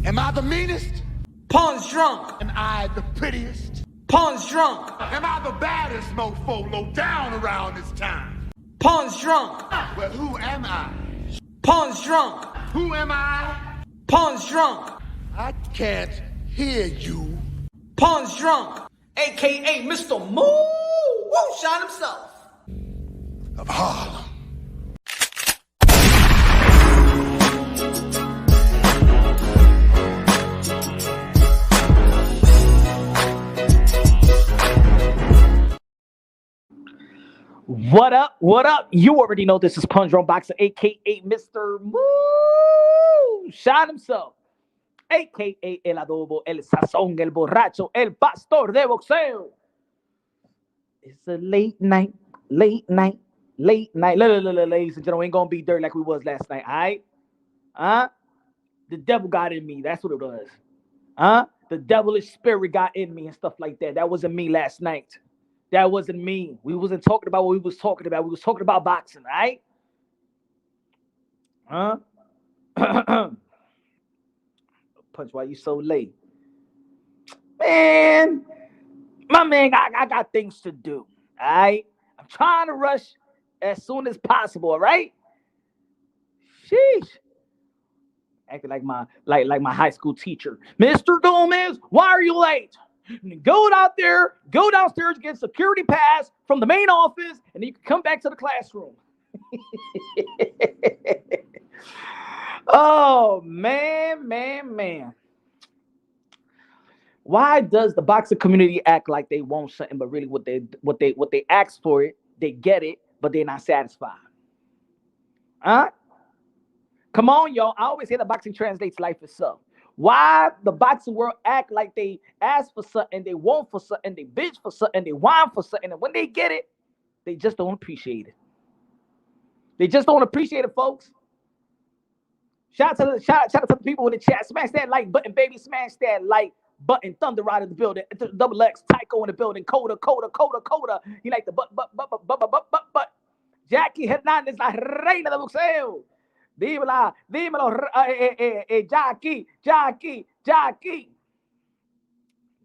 Am I the meanest? Pawn's drunk. Am I the prettiest? Pawn's drunk. Am I the baddest mofo low down around this town? Pawn's drunk. Well, who am I? Pawn's drunk. Who am I? Pawn's drunk. I can't hear you. Pawn's drunk. AKA Mr. Moo Woo Shine himself. Of Harlem. What up? What up? You already know this is Punch Drunk Boxer, aka Mr. Moo Shine himself, aka El Adobo, El Sazón, El Borracho, El Pastor de Boxeo. It's a late night. Ladies and gentlemen, ain't gonna be dirty like we was last night, all right? The devil got in me. That's what it was. The devilish spirit got in me and stuff like that. That wasn't me last night. That wasn't me. We wasn't talking about what we was talking about. We was talking about boxing, right? Punch, why you so late? Man, my man, I got things to do, all right? I'm trying to rush as soon as possible, all right? Sheesh. Acting like my high school teacher. Mr. Gomez, why are you late? Go out there, go downstairs, get security pass from the main office, and you can come back to the classroom. Oh man. Why does the boxing community act like they want something, but really what they ask for it, they get it, but they're not satisfied? Come on, y'all. I always hear the boxing translates life itself. Why the boxing world act like they ask for something, they want for something, they bitch for something, they whine for something, and when they get it, they just don't appreciate it. They just don't appreciate it, folks. Shout out to the people in the chat. Smash that like button, baby. Smash that like button. Thunder Ride in the building. Double X, Tycho in the building. Coda. He like the but. Jackie Hernandez, la reina de boxeo. Dímelo, Jackie.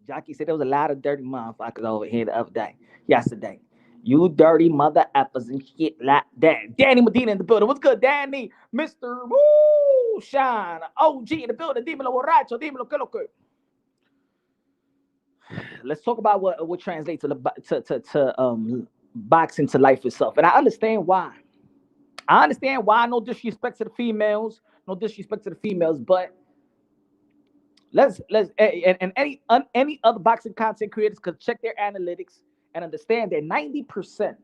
Jackie said there was a lot of dirty motherfuckers over here the other day, yesterday. You dirty mother effers and shit like that. Danny Medina in the building. What's good, Danny? Mr. Woo Shine. OG in the building. Dímelo, borracho. Dímelo, que lo que. Let's talk about what translates to boxing to life itself. And I understand why. No disrespect to the females, but let's and any other boxing content creators could check their analytics and understand that 90%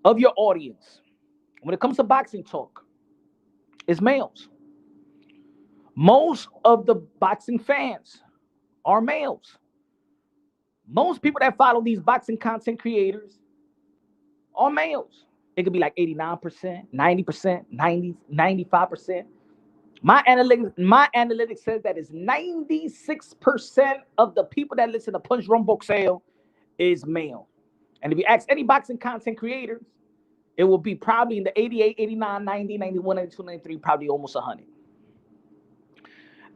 of your audience, when it comes to boxing talk, is males. Most of the boxing fans are males. Most people that follow these boxing content creators are males. It could be like 89%, 90%, 90, 95%. My analytics says that it's 96% of the people that listen to Punch Drunk Boxeo is male. And if you ask any boxing content creators, it will be probably in the 88, 89, 90, 91, 92, 93, probably almost 100.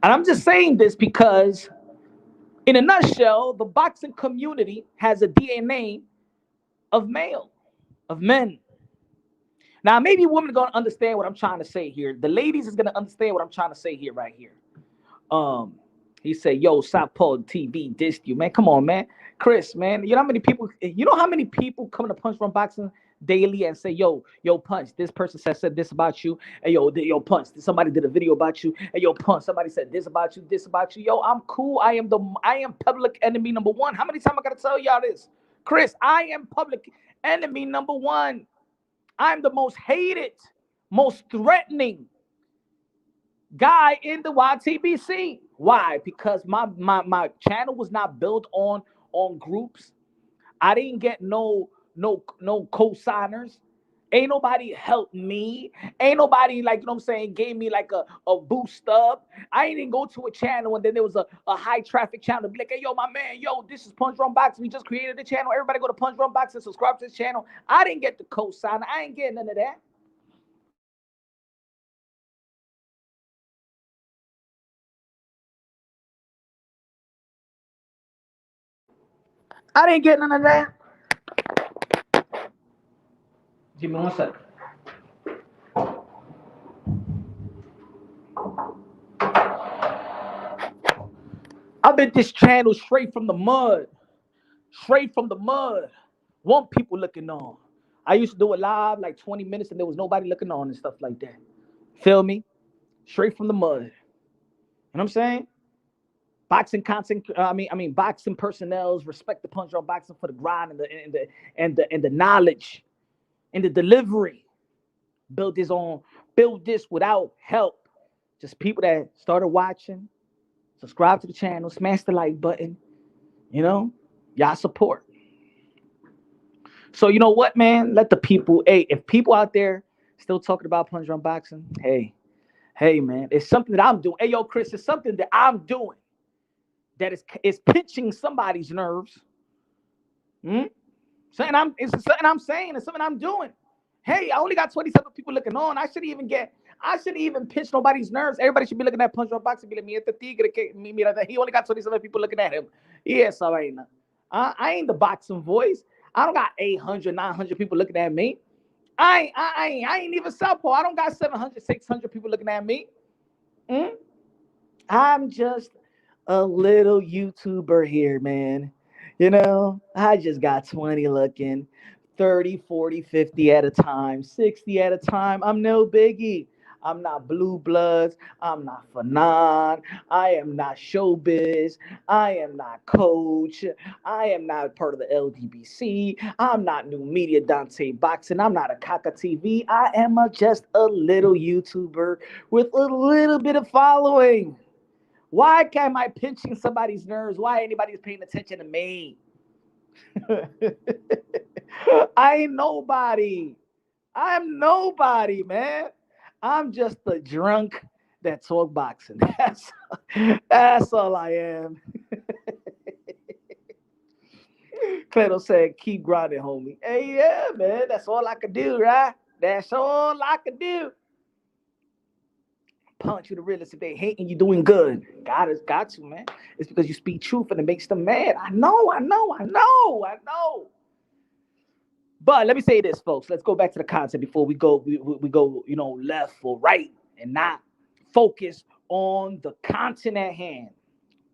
And I'm just saying this because, in a nutshell, the boxing community has a DNA of male, of men. Now, maybe women are going to understand what I'm trying to say here. The ladies is going to understand what I'm trying to say here, right here. He said, yo, Southpaw TV dissed you, man. Come on, man. Chris, man, you know how many people come to Punch Drunk Boxing daily and say, yo, Punch, this person said this about you. And yo, Punch, somebody did a video about you. And yo, Punch, somebody said this about you. Yo, I'm cool. I am public enemy number one. How many times I got to tell y'all this? Chris, I am public enemy number one. I'm the most hated, most threatening guy in the YTBC. Why? Because my channel was not built on groups. I didn't get no co-signers. Ain't nobody helped me. Ain't nobody, like, you know what I'm saying, gave me like a boost up. I ain't even go to a channel and then there was a high traffic channel to be like, hey, yo, my man, yo, this is Punch Drunk Boxing. We just created the channel. Everybody go to Punch Drunk Boxing, subscribe to this channel. I didn't get the co-sign. I ain't getting none of that. I didn't get none of that. Give me 1 second. I been this channel straight from the mud. Straight from the mud. Want people looking on. I used to do it live like 20 minutes and there was nobody looking on and stuff like that. Feel me? Straight from the mud. You know what I'm saying? Boxing content. I mean, boxing personnel respect the punch on boxing for the grind and the knowledge and the delivery. Build this without help. Just people that started watching, subscribe to the channel, smash the like button. You know, y'all support. So you know what, man? Let the people. Hey, if people out there still talking about punch on boxing, hey, man, it's something that I'm doing. Hey, yo, Chris, it's something that I'm doing that is pinching somebody's nerves. It's something I'm saying. It's something I'm doing. Hey, I only got 27 people looking on. I shouldn't even pinch nobody's nerves. Everybody should be looking at punch on boxing. Be like, me at the tigre, mira, he only got 27 people looking at him. Yes, all right. I ain't the boxing voice. I don't got 800, 900 people looking at me. I ain't even Southpaw. I don't got 700, 600 people looking at me. I'm just a little YouTuber here, man. You know, I just got 20 looking, 30, 40, 50 at a time, 60 at a time. I'm no biggie. I'm not Blue Bloods. I'm not Fanon. I am not Showbiz. I am not Coach. I am not part of the LDBC. I'm not New Media Dante Boxing. I'm not a Kaka TV. I am just a little YouTuber with a little bit of following. Why am I pinching somebody's nerves? Why anybody's paying attention to me? I ain't nobody. I'm nobody, man. I'm just a drunk that talk boxing. That's all I am. Cleto said, keep grinding, homie. Hey, yeah, man. That's all I could do, right? That's all I could do. Punch you the realest. If they hating, you doing good. God has got to, man. It's because you speak truth and it makes them mad. I know. But let me say this, folks. Let's go back to the content before we go, left or right and not focus on the content at hand.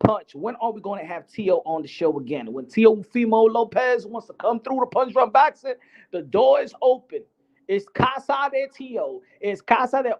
Punch. When are we going to have Tio on the show again? When Teofimo Lopez wants to come through the Punch Run Boxing, the door is open. It's Casa de Tio. It's Casa de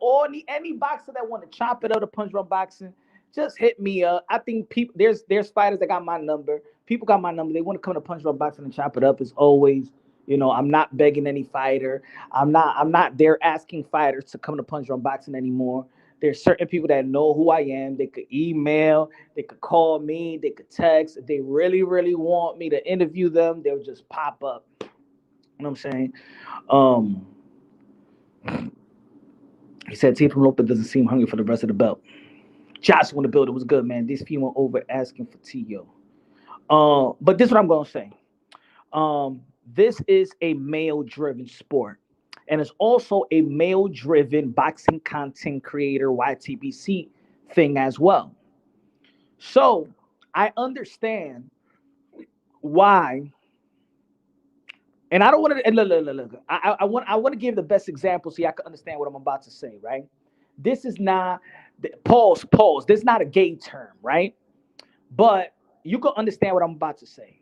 any boxer that want to chop it up to Punch Run Boxing. Just hit me up. I think people there's fighters that got my number. People got my number. They want to come to Punch Run Boxing and chop it up. As always. You know, I'm not begging any fighter. I'm not there asking fighters to come to Punch Run Boxing anymore. There's certain people that know who I am. They could email, they could call me, they could text. If they really, really want me to interview them, they'll just pop up. You know what I'm saying? He said Teofimo Lopez doesn't seem hungry for the rest of the belt. Josh want to build. It was good, man. These people over asking for Tio. But this is what I'm gonna say. This is a male-driven sport, and it's also a male-driven boxing content creator YTBC thing as well. So I understand why, and I don't want to look. I want to give the best example so y'all can understand what I'm about to say. Right? This is not pause. This is not a gay term, right? But you can understand what I'm about to say.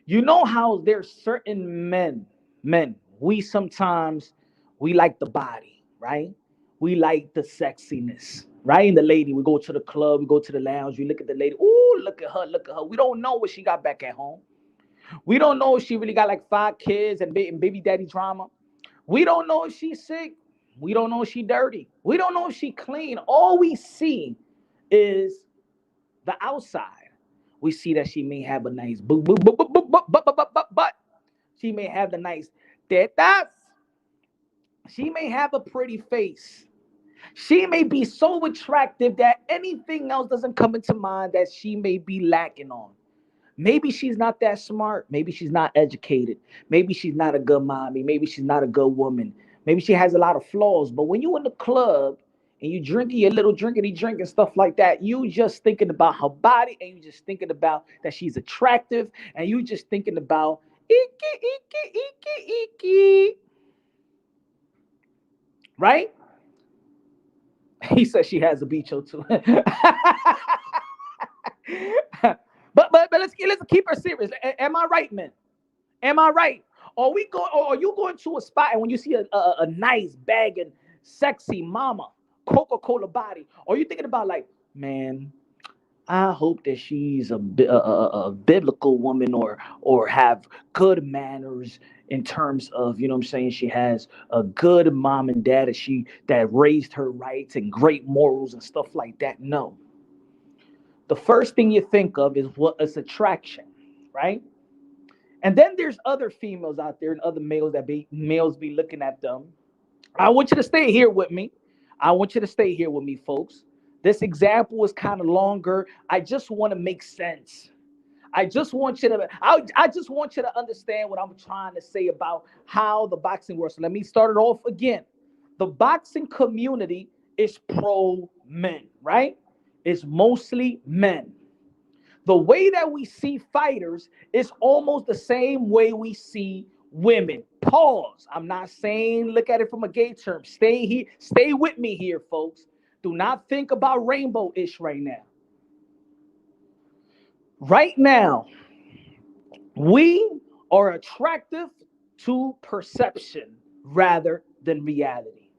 You know how there's certain men, we like the body, right? We like the sexiness, right? And the lady, we go to the club, we go to the lounge, we look at the lady, ooh, look at her. We don't know what she got back at home. We don't know if she really got like 5 kids and baby daddy drama. We don't know if she's sick. We don't know if she's dirty. We don't know if she's clean. All we see is the outside. We see that she may have a nice but she may have the nice tetas. She may have a pretty face. She may be so attractive that anything else doesn't come into mind that she may be lacking on. Maybe she's not that smart. Maybe she's not educated. Maybe she's not a good mommy. Maybe she's not a good woman. Maybe she has a lot of flaws. But when you're in the club and you drinking your little drinkity drink and stuff like that, you just thinking about her body, and you just thinking about that she's attractive, and you just thinking about iki, iki, iki, iki. Right? He says she has a bicho too. but let's keep her serious. Am I right, man? Am I right? Or are you going to a spot and when you see a nice bag and sexy mama Coca-Cola body, or you thinking about like, man, I hope that she's a biblical woman or have good manners in terms of, you know what I'm saying, she has a good mom and dad that raised her right and great morals and stuff like that. No. The first thing you think of is what is attraction, right? And then there's other females out there and other males be looking at them. I want you to stay here with me. I want you to stay here with me, folks. This example is kind of longer. I just want to make sense. I just want you to I just want you to understand what I'm trying to say about how the boxing works. So let me start it off again. The boxing community is pro men, right? It's mostly men. The way that we see fighters is almost the same way we see women. Pause. I'm not saying look at it from a gay term. Stay here. Stay with me here, folks. Do not think about rainbow-ish right now. Right now, we are attractive to perception rather than reality.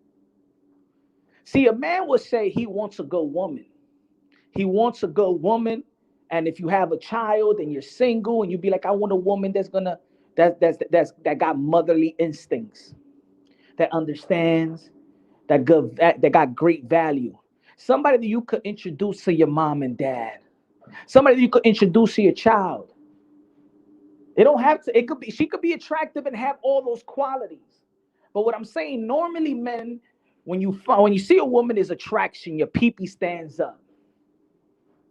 See, a man would say he wants a good woman. He wants a good woman. And if you have a child and you're single and you be like, I want a woman that got motherly instincts, that understands, that got great value. Somebody that you could introduce to your mom and dad. Somebody that you could introduce to your child. It don't have to, she could be attractive and have all those qualities. But what I'm saying, normally men, when you see a woman is attraction, your pee-pee stands up.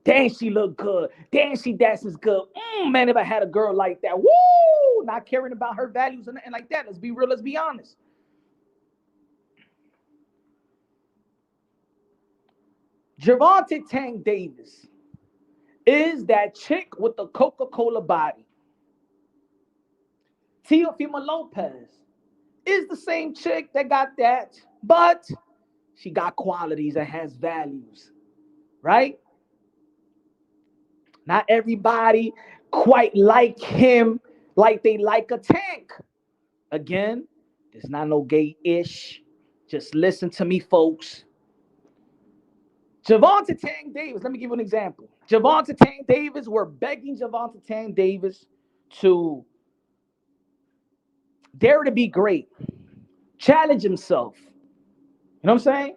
Damn, she look good. Damn, she dances good. Man, if I had a girl like that, woo! Not caring about her values and like that. Let's be real. Let's be honest. Gervonta Tank Davis is that chick with the Coca-Cola body. Teofimo Lopez is the same chick that got that, but she got qualities and has values, right? Not everybody quite like him like they like a Tank. Again, there's not no gay-ish. Just listen to me, folks. Gervonta Tank Davis, let me give you an example. Gervonta Tank Davis, we're begging Gervonta Tank Davis to dare to be great. Challenge himself. You know what I'm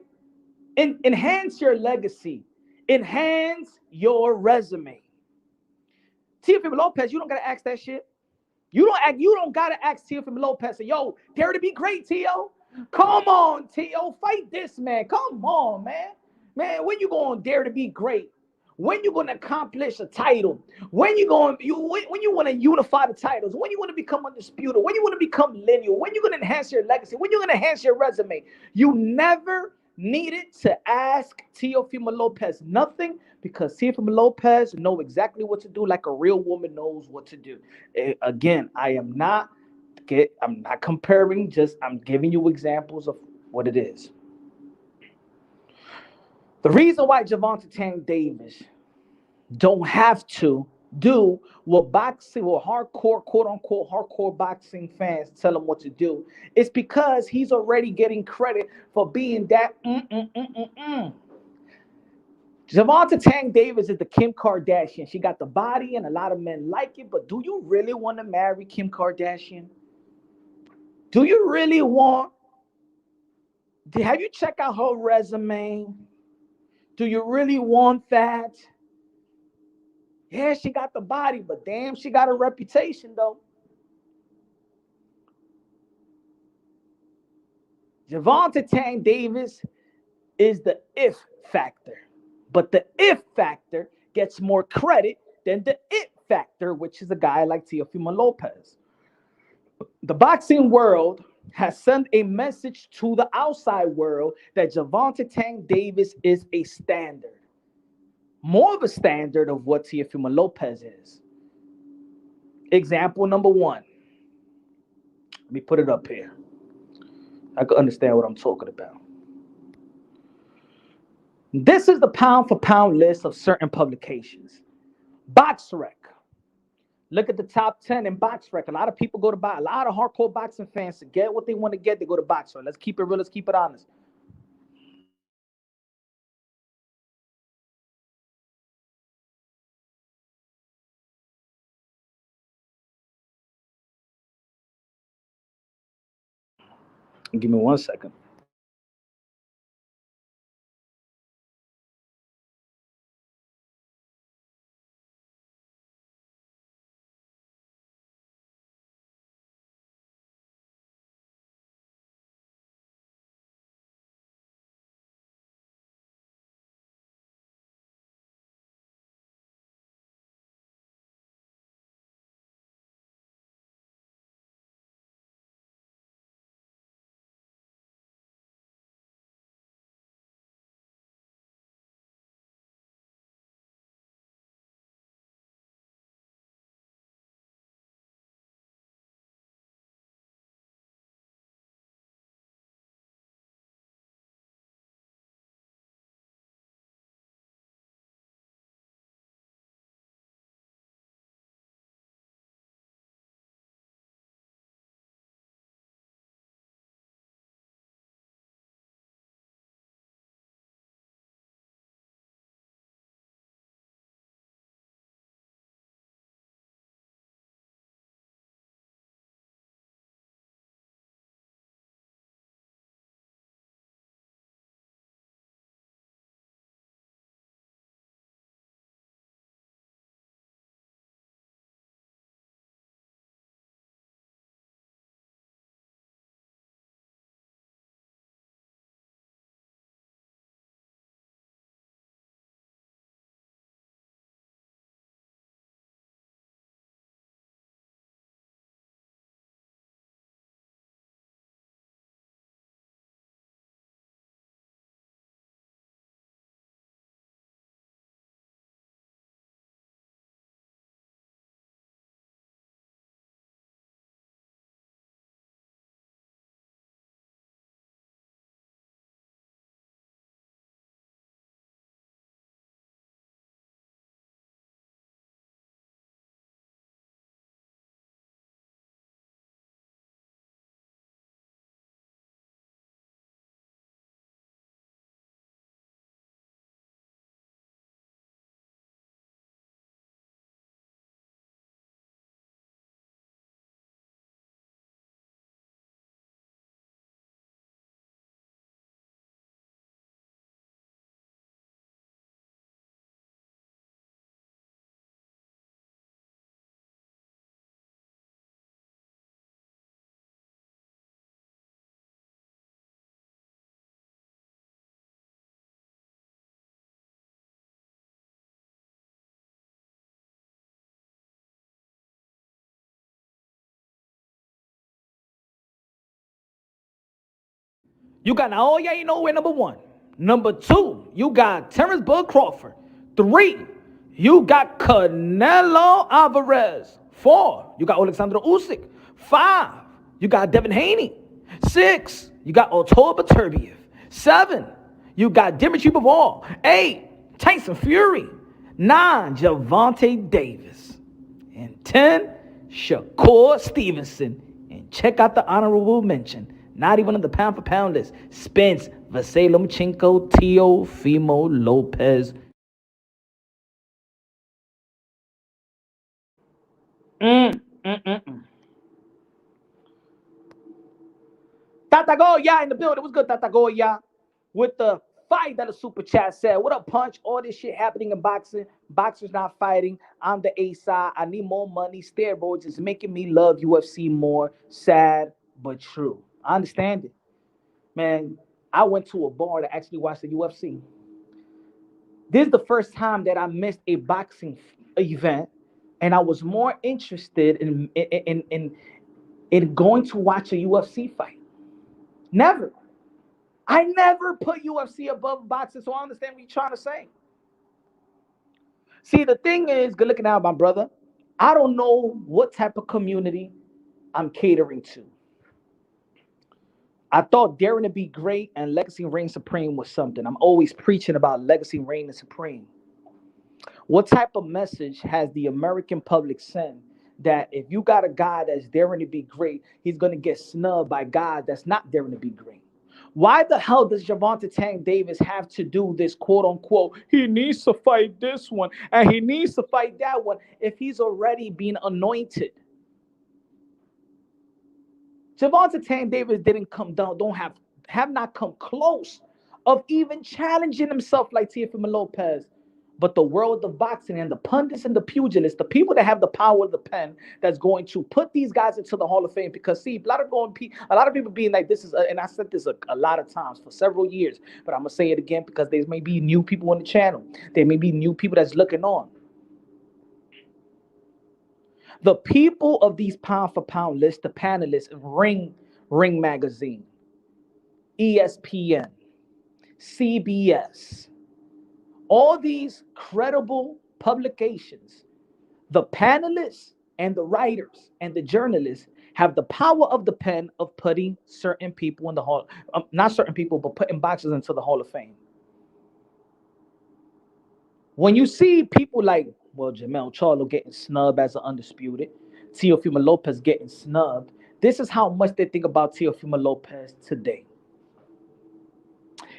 saying? Enhance your legacy. Enhance your resume. Teofimo Lopez, you don't gotta ask that shit. You don't gotta ask Teofimo Lopez, say, yo, dare to be great, Teo. Come on, Teo, fight this man. Come on, man. Man, when you gonna dare to be great? When you gonna accomplish a title? When you want to unify the titles? When you want to become undisputed? When you want to become lineal? When you gonna enhance your legacy? When you gonna enhance your resume? You never needed to ask Teofimo Lopez nothing because Teofimo Lopez know exactly what to do, like a real woman knows what to do. Again, I'm not comparing, just I'm giving you examples of what it is. The reason why Gervonta Tank Davis don't have to do what boxing or hardcore, quote unquote, hardcore boxing fans tell him what to do is because he's already getting credit for being that. Gervonta Tank Davis is the Kim Kardashian. She got the body and a lot of men like it, but do you really want to marry Kim Kardashian? Do you really want? Have you checked out her resume? Do you really want that? Yeah, she got the body, but damn, she got a reputation, though. Gervonta Tank Davis is the if factor. But the if factor gets more credit than the it factor, which is a guy like Teofimo Lopez. The boxing world has sent a message to the outside world that Gervonta Tank Davis is a standard, more of a standard of what Teofimo Lopez is. Example number one. Let me put it up here. I can understand what I'm talking about. This is the pound for pound list of certain publications. BoxRec. Look at the top 10 in BoxRec. A lot of people go to buy. A lot of hardcore boxing fans to get what they want to get. They go to BoxRec. Let's keep it real. Let's keep it honest. Give me 1 second. You got Naoya Inoue, number one. Number two, you got Terrence Bud Crawford. Three, you got Canelo Alvarez. Four, you got Alexander Usyk. Five, you got Devin Haney. Six, you got Otoba Turbiev. Seven, you got Dimitri Bivol. Eight, Tyson Fury. Nine, Gervonta Davis. And 10, Shakur Stevenson. And check out the honorable mention. Not even on the pound for pound list. Spence, Vasily Lomachenko, Teofimo Lopez. Mm, mm, mm, mm. Tata Goya in the building. What's good, Tata Goya? With the $5 super chat said, what up, Punch? All this shit happening in boxing. Boxers not fighting. I'm the A side. I need more money. Steroids is making me love UFC more. Sad, but true. I understand it. Man, I went to a bar to actually watch the UFC. This is the first time that I missed a boxing event, and I was more interested in in going to watch a UFC fight. Never. I never put UFC above boxing, so I understand what you're trying to say. See, the thing is, good looking out, my brother. I don't know what type of community I'm catering to. I thought Daring to Be Great and Legacy Reign Supreme was something. I'm always preaching about Legacy Reign Supreme. What type of message has the American public sent that if you got a guy that's daring to be great, he's going to get snubbed by guys that's not daring to be great? Why the hell does Gervonta Tank Davis have to do this quote unquote? He needs to fight this one and he needs to fight that one if he's already been anointed. Gervonta Tank Davis didn't come down, have not come close of even challenging himself like Teofimo Lopez. But the world of boxing and the pundits and the pugilists, the people that have the power of the pen, that's going to put these guys into the Hall of Fame. Because see, a lot of people being like, this is, and I said this a lot of times for several years, but I'm gonna say it again because there may be new people on the channel. There may be new people that's looking on. The people of these pound for pound lists, the panelists, Ring Magazine, ESPN, CBS. All these credible publications, the panelists and the writers and the journalists have the power of the pen of putting certain people in the hall, not certain people, but putting boxers into the Hall of Fame. When you see people like, well, Jermell Charlo getting snubbed as an undisputed, Teofimo Lopez getting snubbed, this is how much they think about Teofimo Lopez today.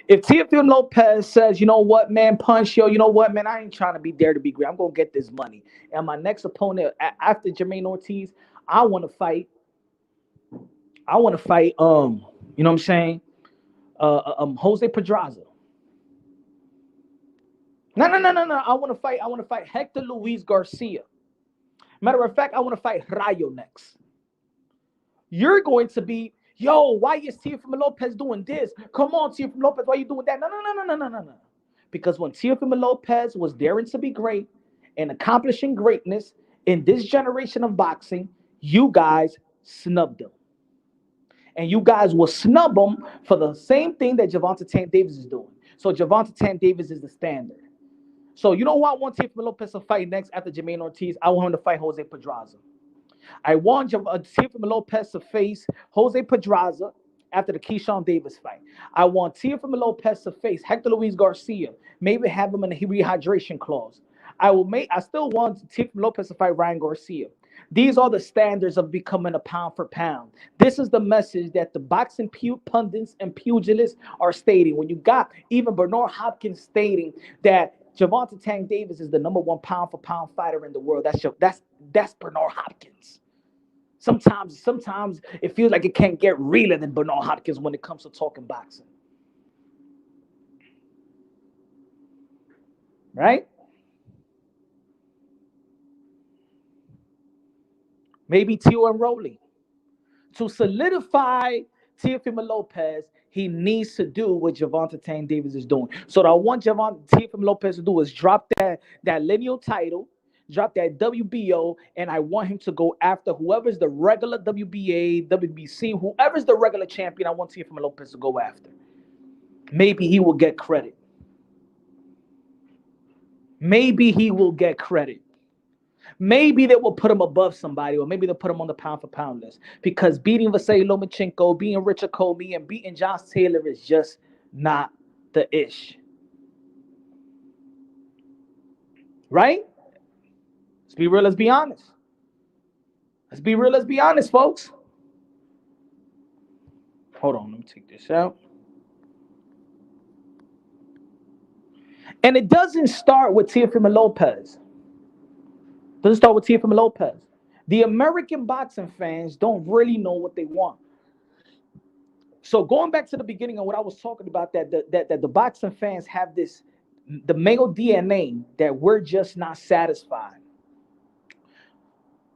If Teofimo Lopez says, you know what, man, punch, you know what, man, I ain't trying to be there to be great. I'm going to get this money. And my next opponent after Jamaine Ortiz, I want to fight, you know what I'm saying, Jose Pedraza. No. I want to fight Hector Luis Garcia. Matter of fact, I want to fight Rayo next. You're going to be, yo, why is Teofimo Lopez doing this? Come on, Teofimo Lopez, why are you doing that? No. Because when Teofimo Lopez was daring to be great and accomplishing greatness in this generation of boxing, you guys snubbed him. And you guys will snub him for the same thing that Gervonta Tank Davis is doing. So Gervonta Tank Davis is the standard. So you know who I want Teofimo Lopez to fight next after Jamaine Ortiz? I want him to fight Jose Pedraza. I want Teofimo Lopez to face Jose Pedraza after the Keyshawn Davis fight. I want Teofimo Lopez to face Hector Luis Garcia. Maybe have him in a rehydration clause. I still want Teofimo Lopez to fight Ryan Garcia. These are the standards of becoming a pound for pound. This is the message that the boxing pundits and pugilists are stating. When you got even Bernard Hopkins stating that Gervonta Tank Davis is the #1 pound for pound fighter in the world. That's Bernard Hopkins. Sometimes it feels like it can't get realer than Bernard Hopkins when it comes to talking boxing. Right? Maybe Tio and Rolly. To solidify Teofimo Lopez, he needs to do what Gervonta Tank Davis is doing. So what I want Teofimo Lopez to do is drop that lineal title, drop that WBO, and I want him to go after whoever's the regular WBA, WBC, whoever's the regular champion. I want Teofimo Lopez to go after. Maybe he will get credit. Maybe he will get credit. Maybe they will put him above somebody, or maybe they'll put him on the pound for pound list, because beating Vasily Lomachenko, beating Richard Comey, and beating Josh Taylor is just not the ish. Right? Let's be real, let's be honest. Let's be real, let's be honest, folks. Hold on, let me take this out. And it doesn't start with Teofimo Lopez. Doesn't start with Teofimo Lopez. The American boxing fans don't really know what they want. So going back to the beginning of what I was talking about, that the boxing fans have the male DNA that we're just not satisfied.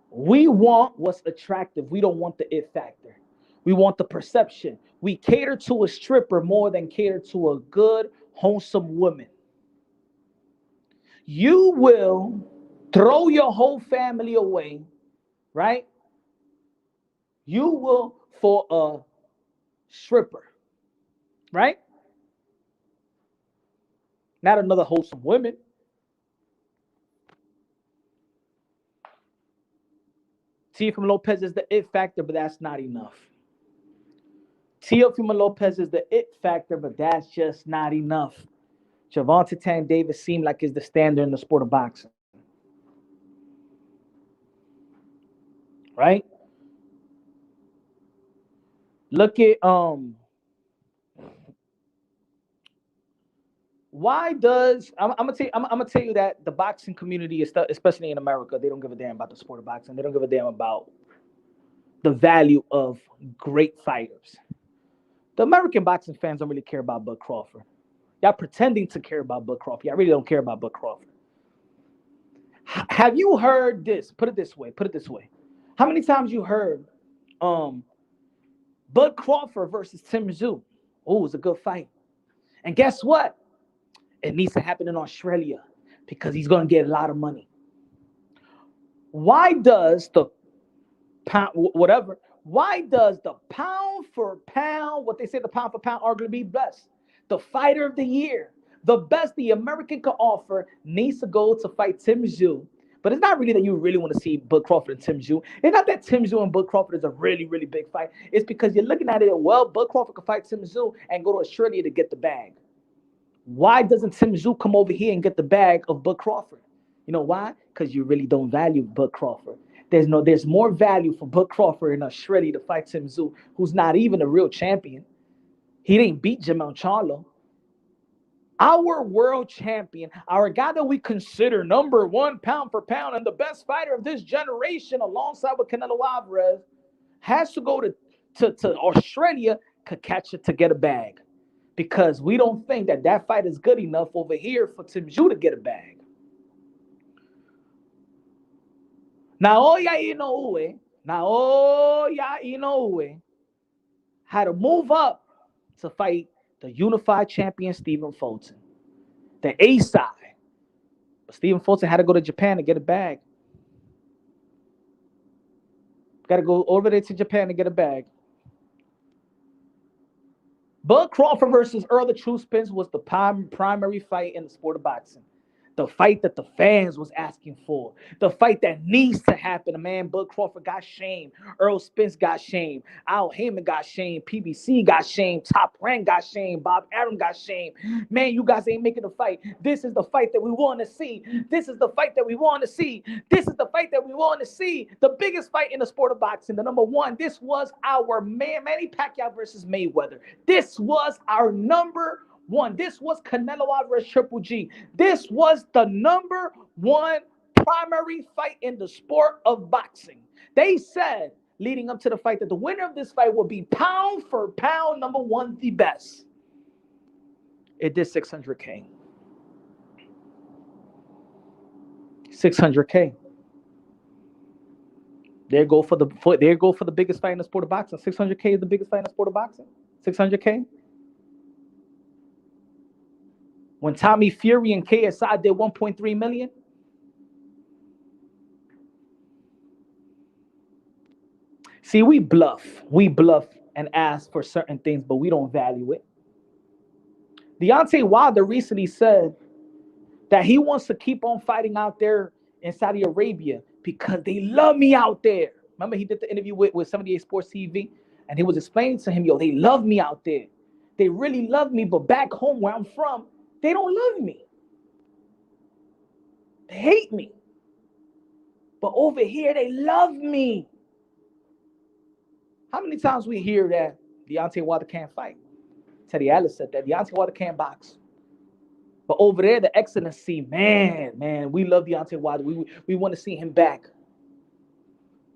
We want what's attractive. We don't want the it factor. We want the perception. We cater to a stripper more than cater to a good, wholesome woman. You will throw your whole family away, right? you will for a stripper, right? Not another wholesome woman. Teofimo Lopez is the it factor, but that's not enough. Teofimo Lopez is the it factor, but that's just not enough. Gervonta Tank Davis seemed like is the standard in the sport of boxing. Right? Look at why does I'm gonna tell you that the boxing community, especially in America, they don't give a damn about the sport of boxing. They don't give a damn about the value of great fighters. The American boxing fans don't really care about Bud Crawford. Y'all pretending to care about Bud Crawford. Y'all really don't care about Bud Crawford. Have you heard this? Put it this way. How many times you heard Bud Crawford versus Tim Tszyu? Oh, it was a good fight. And guess what? It needs to happen in Australia because he's going to get a lot of money. Why does the pound for pound, what they say the pound for pound arguably best, the fighter of the year, the best the American can offer, needs to go to fight Tim Tszyu? But it's not really that you really want to see Bud Crawford and Tim Tszyu. It's not that Tim Tszyu and Bud Crawford is a really, really big fight. It's because you're looking at it, well, Bud Crawford can fight Tim Tszyu and go to Australia to get the bag. Why doesn't Tim Tszyu come over here and get the bag of Bud Crawford? You know why? Because you really don't value Bud Crawford. There's more value for Bud Crawford in Australia to fight Tim Tszyu, who's not even a real champion. He didn't beat Jamaine Charlo. Our world champion, our guy that we consider number one pound for pound and the best fighter of this generation, alongside with Canelo Alvarez, has to go to Australia to catch it to get a bag. Because we don't think that fight is good enough over here for Tim Tszyu to get a bag. Now, Inoue had to move up to fight the unified champion Stephen Fulton, the A side. But Stephen Fulton had to go to Japan to get a bag. Got to go over there to Japan to get a bag. Bud Crawford versus Earl the True Spence was the primary fight in the sport of boxing. The fight that the fans was asking for. The fight that needs to happen. Man, Bud Crawford got shamed. Earl Spence got shamed. Al Heyman got shamed. PBC got shamed. Top Rank got shamed. Bob Arum got shamed. Man, you guys ain't making the fight. This is the fight that we want to see. This is the fight that we want to see. This is the fight that we want to see. The biggest fight in the sport of boxing. The number one. This was our Manny Pacquiao versus Mayweather. This was our number one. This was Canelo Alvarez Triple G. This was the number one primary fight in the sport of boxing. They said, leading up to the fight, that the winner of this fight would be pound for pound number one, the best. It did 600K. 600K. There go for the biggest fight in the sport of boxing. 600K is the biggest fight in the sport of boxing. 600K. When Tommy Fury and KSI did 1.3 million. See, we bluff and ask for certain things, but we don't value it. Deontay Wilder recently said that he wants to keep on fighting out there in Saudi Arabia because they love me out there. Remember, he did the interview with 78 Sports TV, and he was explaining to him, they love me out there. They really love me, but back home where I'm from, they don't love me. They hate me. But over here, they love me. How many times we hear that Deontay Wilder can't fight? Teddy Atlas said that Deontay Wilder can't box. But over there, the excellency, man, we love Deontay Wilder. We want to see him back.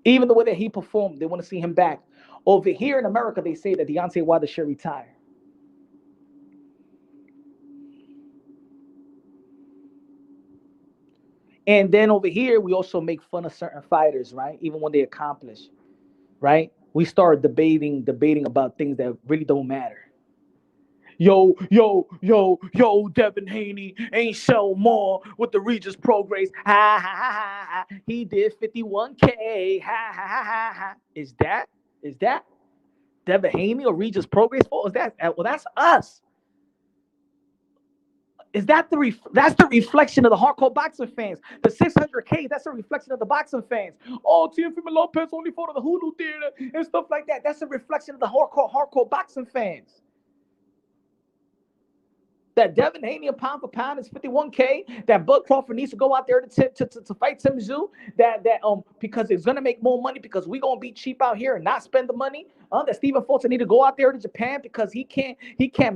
Even the way that he performed, they want to see him back. Over here in America, they say that Deontay Wilder should retire. And then over here, we also make fun of certain fighters, right? Even when they accomplish, right? We start debating about things that really don't matter. Yo, Devin Haney ain't sell more with the Regis Pro Grace. Ha, ha, ha, ha, ha. He did 51K. Ha, ha, ha, ha, ha. Is Is that Devin Haney or Regis Progress fault? Is that, well, that's us. Is that that's the reflection of the hardcore boxing fans? The 600K, that's a reflection of the boxing fans. Oh, Teofimo Lopez only fought at the Hulu Theater and stuff like that. That's a reflection of the hardcore boxing fans. That Devin Haney pound for pound is 51K. That Bud Crawford needs to go out there to fight Tim Tszyu. Because it's gonna make more money because we gonna be cheap out here and not spend the money. That Stephen Fulton need to go out there to Japan because he can't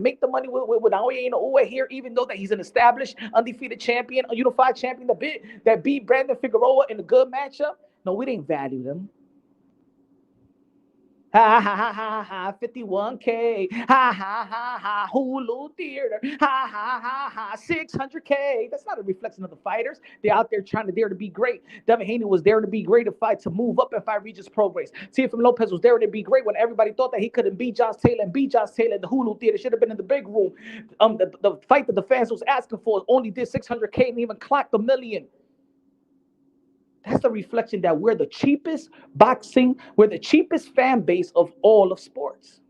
make the money with Naoya Inoue here, even though that he's an established undefeated champion, a unified champion that beat Brandon Figueroa in a good matchup. No, we didn't value them. Ha ha ha ha ha, 51K. Ha ha ha ha, Hulu Theater. Ha ha ha ha, 600K. That's not a reflection of the fighters. They're out there trying to dare to be great. Devin Haney was there to be great to move up and fight Regis Progress. Teofimo Lopez was there to be great when everybody thought that he couldn't beat Josh Taylor and beat Josh Taylor in the Hulu Theater. Should have been in the big room. The fight that the fans was asking for only did 600K and even clocked $1 million. That's the reflection that we're the cheapest we're the cheapest fan base of all of sports.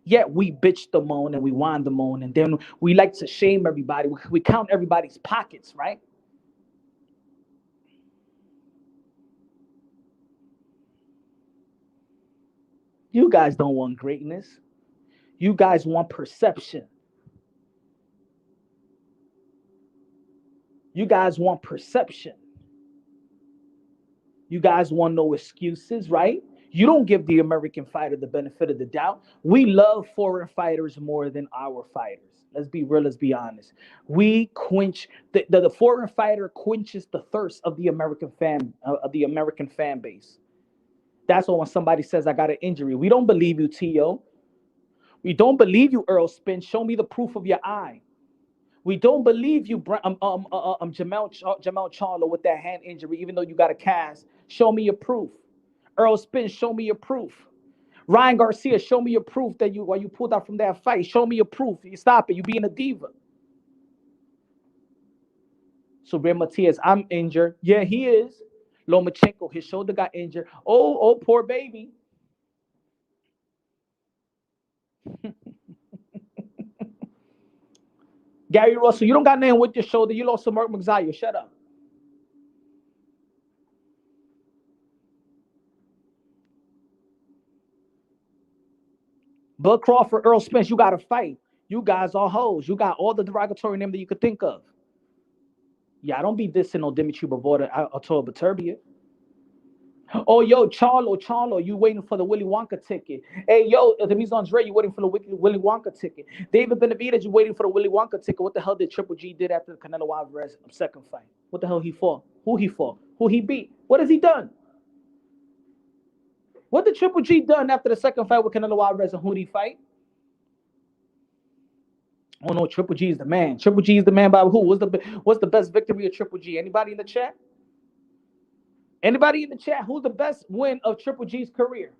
Yet we bitch the moan and we whine the moan, and then we like to shame everybody. We count everybody's pockets, right? You guys don't want greatness. You guys want perception. You guys want perception. You guys want no excuses, right? You don't give the American fighter the benefit of the doubt. We love foreign fighters more than our fighters. Let's be real, let's be honest. We quench the foreign fighter quenches the thirst of the American fan base. That's why when somebody says I got an injury, we don't believe you, T.O. We don't believe you, Earl Spin. Show me the proof of your eye. We don't believe you, Jamaine Charlo with that hand injury, even though you got a cast. Show me your proof. Earl Spence, show me your proof. Ryan Garcia, show me your proof that while you pulled out from that fight. Show me your proof. You stop it. You being a diva. Subriel Matias, I'm injured. Yeah, he is. Lomachenko, his shoulder got injured. Oh, poor baby. Gary Russell, you don't got nothing with your shoulder. You lost to Mark McZire. Shut up. Bud Crawford, Earl Spence, you got to fight. You guys are hoes. You got all the derogatory name that you could think of. Yeah, I don't be dissing no Dimitri Bavard or Tor Baturbia. Oh, yo, Charlo, you waiting for the Willy Wonka ticket. Hey, yo, Demise Andre, you waiting for the Willy Wonka ticket. David Benavidez, you waiting for the Willy Wonka ticket. What the hell did Triple G did after the Canelo Alvarez second fight? What the hell he fought? Who he fought? Who he beat? What has he done? What did Triple G done after the second fight with Canelo Alvarez, and who did he fight? Oh, no, Triple G is the man. Triple G is the man by who? What's the best victory of Triple G? Anybody in the chat? Anybody in the chat? Who's the best win of Triple G's career?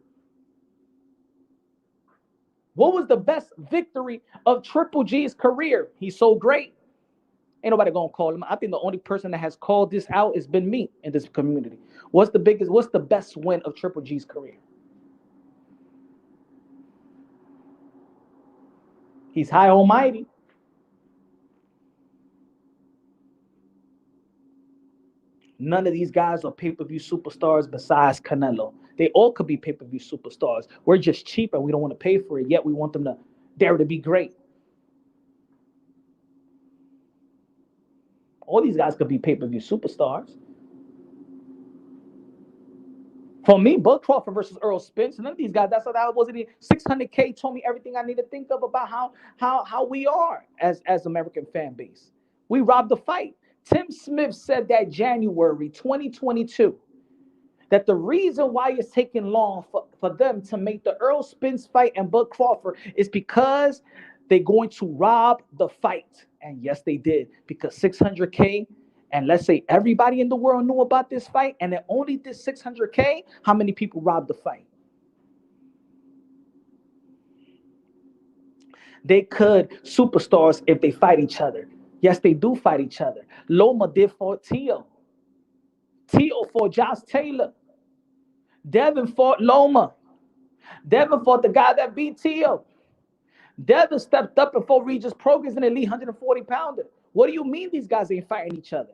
What was the best victory of Triple G's career? He's so great. Ain't nobody gonna call him. I think the only person that has called this out has been me in this community. What's the best win of Triple G's career? He's high almighty. None of these guys are pay-per-view superstars besides Canelo. They all could be pay-per-view superstars. We're just cheap and we don't want to pay for it, yet we want them to dare to be great. All these guys could be pay-per-view superstars. For me, Bud Crawford versus Earl Spence, none of these guys, that's what I wasn't even. 600K told me everything I need to think of about how we are as American fan base. We robbed the fight. Tim Smith said that January 2022, that the reason why it's taking long for them to make the Earl Spence fight and Bud Crawford is because they're going to rob the fight. And yes, they did, because 600K, and let's say everybody in the world knew about this fight, and it only did 600K, how many people robbed the fight? They could superstars if they fight each other. Yes, they do fight each other. Loma did for Tio. Tio for Josh Taylor. Devin fought Loma. Devin fought the guy that beat Tio. Devin stepped up and fought Regis Progress in the elite 140 pounder. What do you mean these guys ain't fighting each other?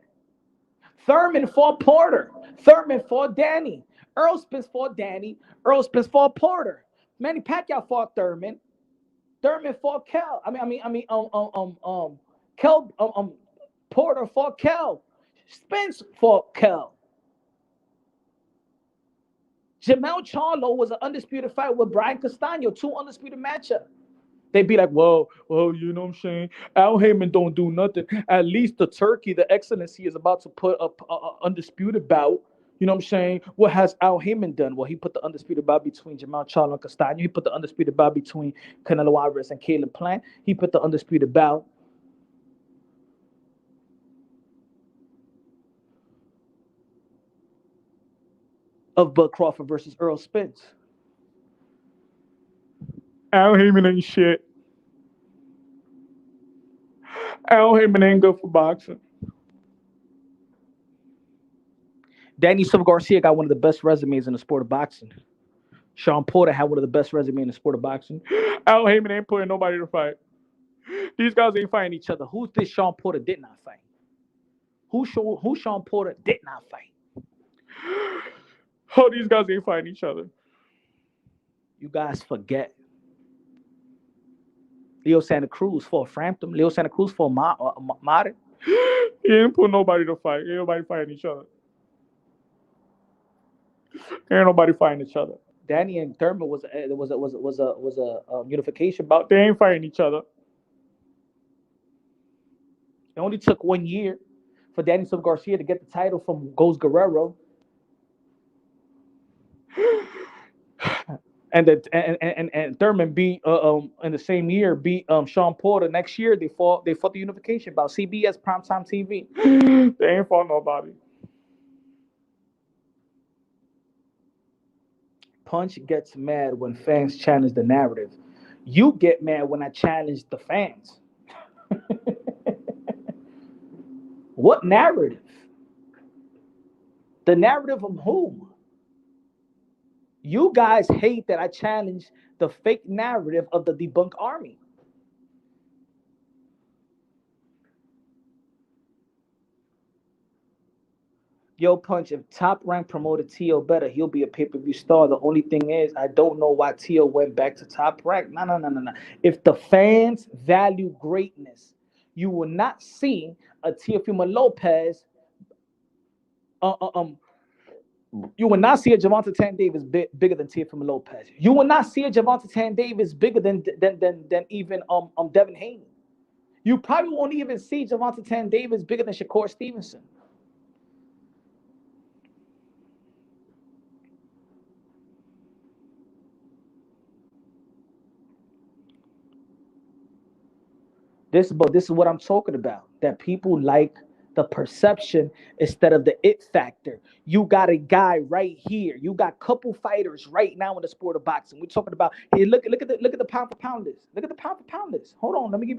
Thurman fought Porter. Thurman fought Danny. Earl Spence fought Danny. Earl Spence fought Porter. Manny Pacquiao fought Thurman. Thurman fought Kel. Kel. Porter fought Kel. Spence fought Kel. Jamel Charlo was an undisputed fight with Brian Castano, 2 undisputed matchup. They'd be like, well, you know what I'm saying? Al Heyman don't do nothing. At least the Turkey, the Excellency, is about to put up an undisputed bout. You know what I'm saying? What has Al Heyman done? Well, he put the undisputed bout between Jamal Charlo and Castano. He put the undisputed bout between Canelo Alvarez and Caleb Plant. He put the undisputed bout of Bud Crawford versus Earl Spence. Al Heyman ain't shit. Al Heyman ain't good for boxing. Danny Silva Garcia got one of the best resumes in the sport of boxing. Sean Porter had one of the best resumes in the sport of boxing. Al Heyman ain't putting nobody to fight. These guys ain't fighting each other. Who this Sean Porter did not fight? Who Sean Porter did not fight? Oh, these guys ain't fighting each other. You guys forget. Leo Santa Cruz fought Frampton. Leo Santa Cruz fought Martin. He didn't put nobody to fight. Ain't nobody fighting each other. Ain't nobody fighting each other. Danny and Thurman was a unification bout. They ain't fighting each other. It only took 1 year for Danny Silva Garcia to get the title from Ghost Guerrero. And Thurman beat in the same year beat Sean Porter. Next year they fought the unification bout, CBS primetime TV. They ain't fought nobody. Punch gets mad when fans challenge the narrative. You get mad when I challenge the fans. What narrative? The narrative of whom? You guys hate that I challenge the fake narrative of the debunk army. Yo, Punch, if Top Rank promoted Tio better, he'll be a pay-per-view star. The only thing is, I don't know why Tio went back to Top Rank. No. If the fans value greatness, you will not see a Teofimo Lopez. You will not see a Gervonta Tank Davis bigger than Teofimo Lopez. You will not see a Gervonta Tank Davis bigger than even Devin Haney. You probably won't even see Gervonta Tank Davis bigger than Shakur Stevenson. This is what I'm talking about. That people like the perception instead of the it factor. You got a guy right here. You got a couple fighters right now in the sport of boxing. We're talking about here. Look at the pound for pound list. Look at the pound for pound list. Hold on. Let me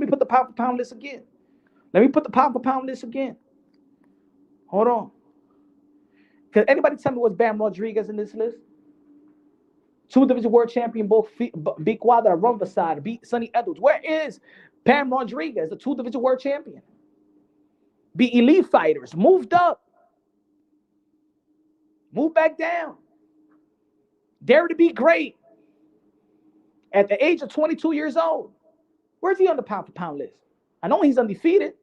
put the pound for pound list again. Let me put the pound for pound list again. Hold on. Can anybody tell me what's Bam Rodriguez in this list? 2-division world champion, both beat Quadra, Rumvasad, beat Sonny Edwards. Where is Bam Rodriguez, the 2-division world champion? Beat elite fighters, moved up, moved back down. Dare to be great. At the age of 22 years old. Where's he on the pound for pound list? I know he's undefeated.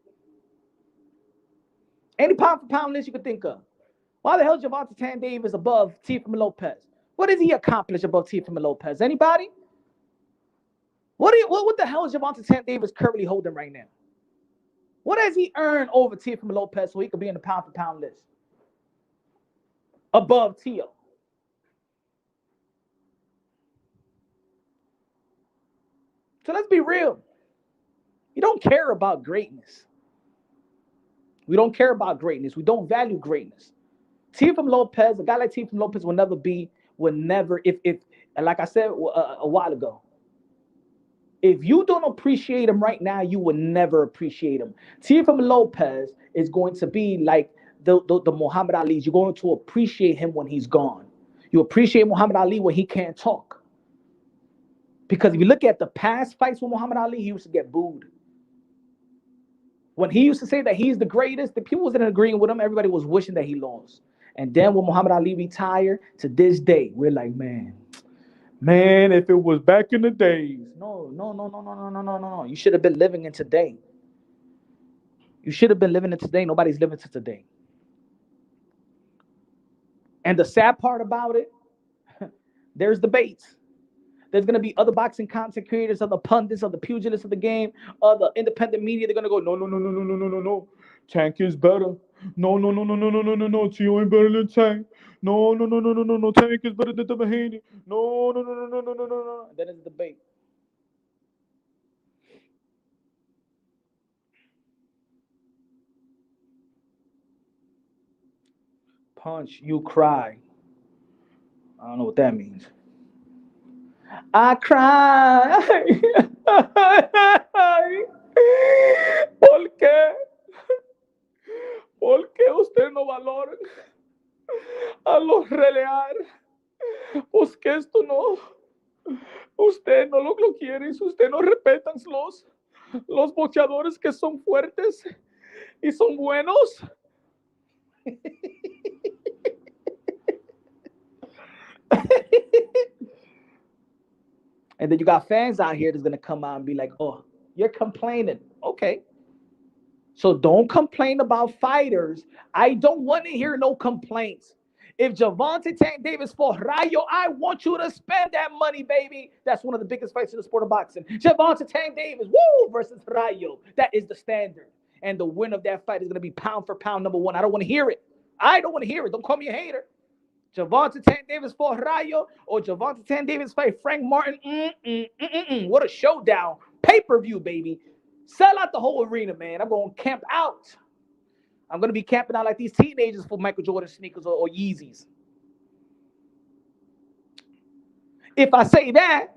Any pound for pound list you could think of. Why the hell is Gervonta Tank Davis above Teofimo Lopez? What did he accomplish above Teofimo Lopez? Anybody? What the hell is Gervonta Tank Davis currently holding right now? What has he earned over Teofimo Lopez so he could be in the pound for pound list? Above Tio. So let's be real. You don't care about greatness. We don't care about greatness. We don't value greatness. Teofimo Lopez, a guy like Teofimo Lopez will never, if like I said a while ago, if you don't appreciate him right now, you will never appreciate him. Teofimo Lopez is going to be like the Muhammad Ali's. You're going to appreciate him when he's gone. You appreciate Muhammad Ali when he can't talk. Because if you look at the past fights with Muhammad Ali, he used to get booed. When he used to say that he's the greatest, the people wasn't agreeing with him. Everybody was wishing that he lost. And then when Muhammad Ali retired, to this day, we're like, man, if it was back in the days. No. You should have been living in today. You should have been living in today. Nobody's living to today. And the sad part about it, there's debates. There's going to be other boxing content creators, other pundits, other pugilists of the game, other independent media. They're going to go, no. Tank is better. No. Tio ain't better than Tank. No. Tank is better than Jamaine. No. That is the debate. Punch, you cry. I don't know what that means. I cry. ¿Por qué? ¿Por qué usted no valora a los relear? Pues que esto no. Usted no lo quiere. Usted no respeta los boxeadores que son fuertes y son buenos. And then you got fans out here that's going to come out and be like, oh, you're complaining. Okay. So don't complain about fighters. I don't want to hear no complaints. If Gervonta Tank Davis fought Rayo, I want you to spend that money, baby. That's one of the biggest fights in the sport of boxing. Gervonta Tank Davis, versus Rayo. That is the standard. And the win of that fight is going to be pound for pound number one. I don't want to hear it. Don't call me a hater. Gervonta Tank Davis fought Rayo or Gervonta Tank Davis fight Frank Martin. What a showdown. Pay-per-view, baby. Sell out the whole arena, man. I'm going to camp out. I'm going to be camping out like these teenagers for Michael Jordan sneakers or Yeezys. If I say that,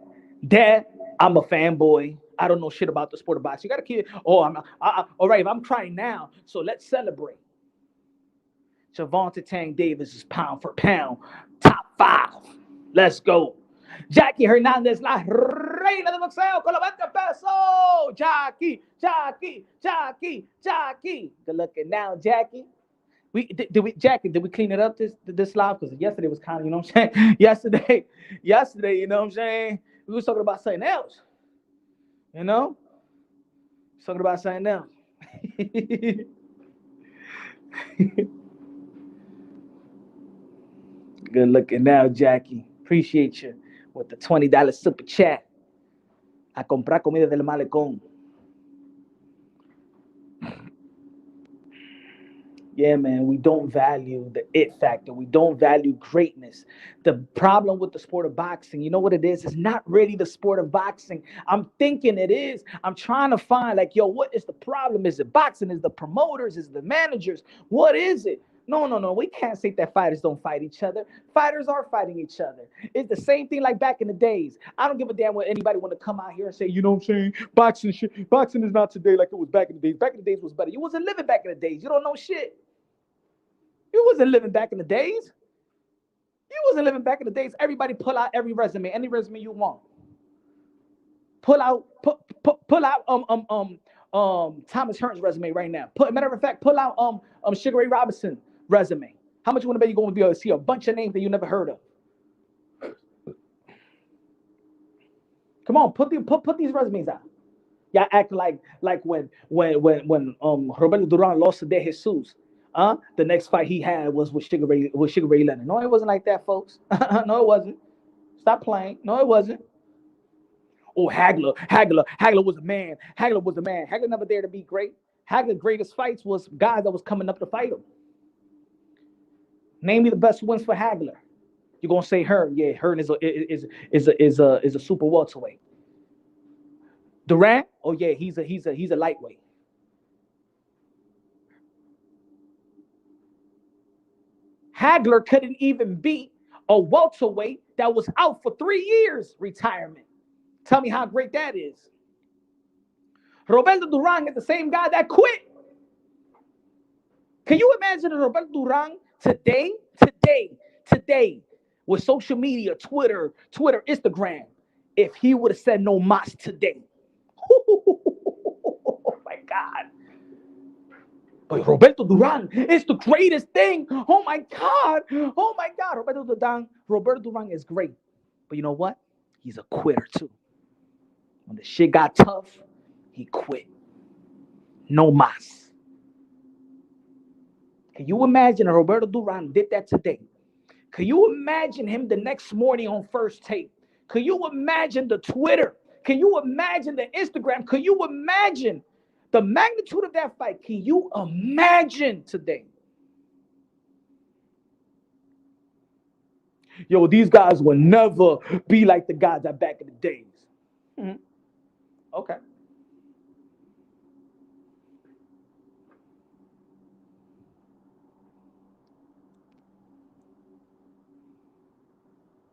I'm a fanboy. I don't know shit about the sport of boxing. You got to keep it. All right, if I'm crying now, so let's celebrate. Gervonta Tank Davis is pound for pound, top 5. Let's go. Jackie Hernandez, la reina del boxeo con los 20 pesos. Jackie. Good looking now, Jackie. Did we clean it up this live? Because yesterday was kind of, you know what I'm saying? Yesterday, you know what I'm saying? We was talking about something else. You know? Talking about something else. Good looking now, Jackie. Appreciate you with the $20 super chat. A comprar comida del malecón. Yeah, man, we don't value the it factor. We don't value greatness. The problem with the sport of boxing, you know what it is? It's not really the sport of boxing. I'm thinking it is. I'm trying to find like, what is the problem? Is it boxing? Is it the promoters? Is it the managers? What is it? No. We can't say that fighters don't fight each other. Fighters are fighting each other. It's the same thing like back in the days. I don't give a damn what anybody want to come out here and say, you know what I'm saying? Boxing is not today like it was back in the days. Back in the days was better. You wasn't living back in the days. You don't know shit. You wasn't living back in the days. Everybody pull out any resume you want. Pull out Thomas Hearn's resume right now. Matter of fact, pull out Sugar Ray Robinson resume. How much you want to bet you're going to be able to see a bunch of names that you never heard of? Come on, put these resumes out. Y'all act like when Roberto Duran lost to De Jesus. The next fight he had was with Sugar Ray Leonard. No, it wasn't like that, folks. No, it wasn't. Stop playing. No, it wasn't. Oh, Hagler was a man. Hagler never dared to be great. Hagler's greatest fights was guys that was coming up to fight him. Name me the best wins for Hagler. You're gonna say Hearn. Yeah, Hearn is a super welterweight. Durant. Oh yeah, he's a lightweight. Hagler couldn't even beat a welterweight that was out for 3 years retirement. Tell me how great that is. Roberto Duran is the same guy that quit. Can you imagine Roberto Duran today with social media, Twitter, Instagram, if he would have said no mas today. Oh my God. But Roberto Duran is the greatest thing. Oh my God. Oh my God. Roberto Duran is great. But you know what? He's a quitter too. When the shit got tough, he quit. No mas. Can you imagine if Roberto Duran did that today? Can you imagine him the next morning on First Take? Can you imagine the Twitter? Can you imagine the Instagram? Can you imagine the magnitude of that fight? Can you imagine today? Yo, these guys will never be like the guys that back in the days. Mm-hmm. Okay.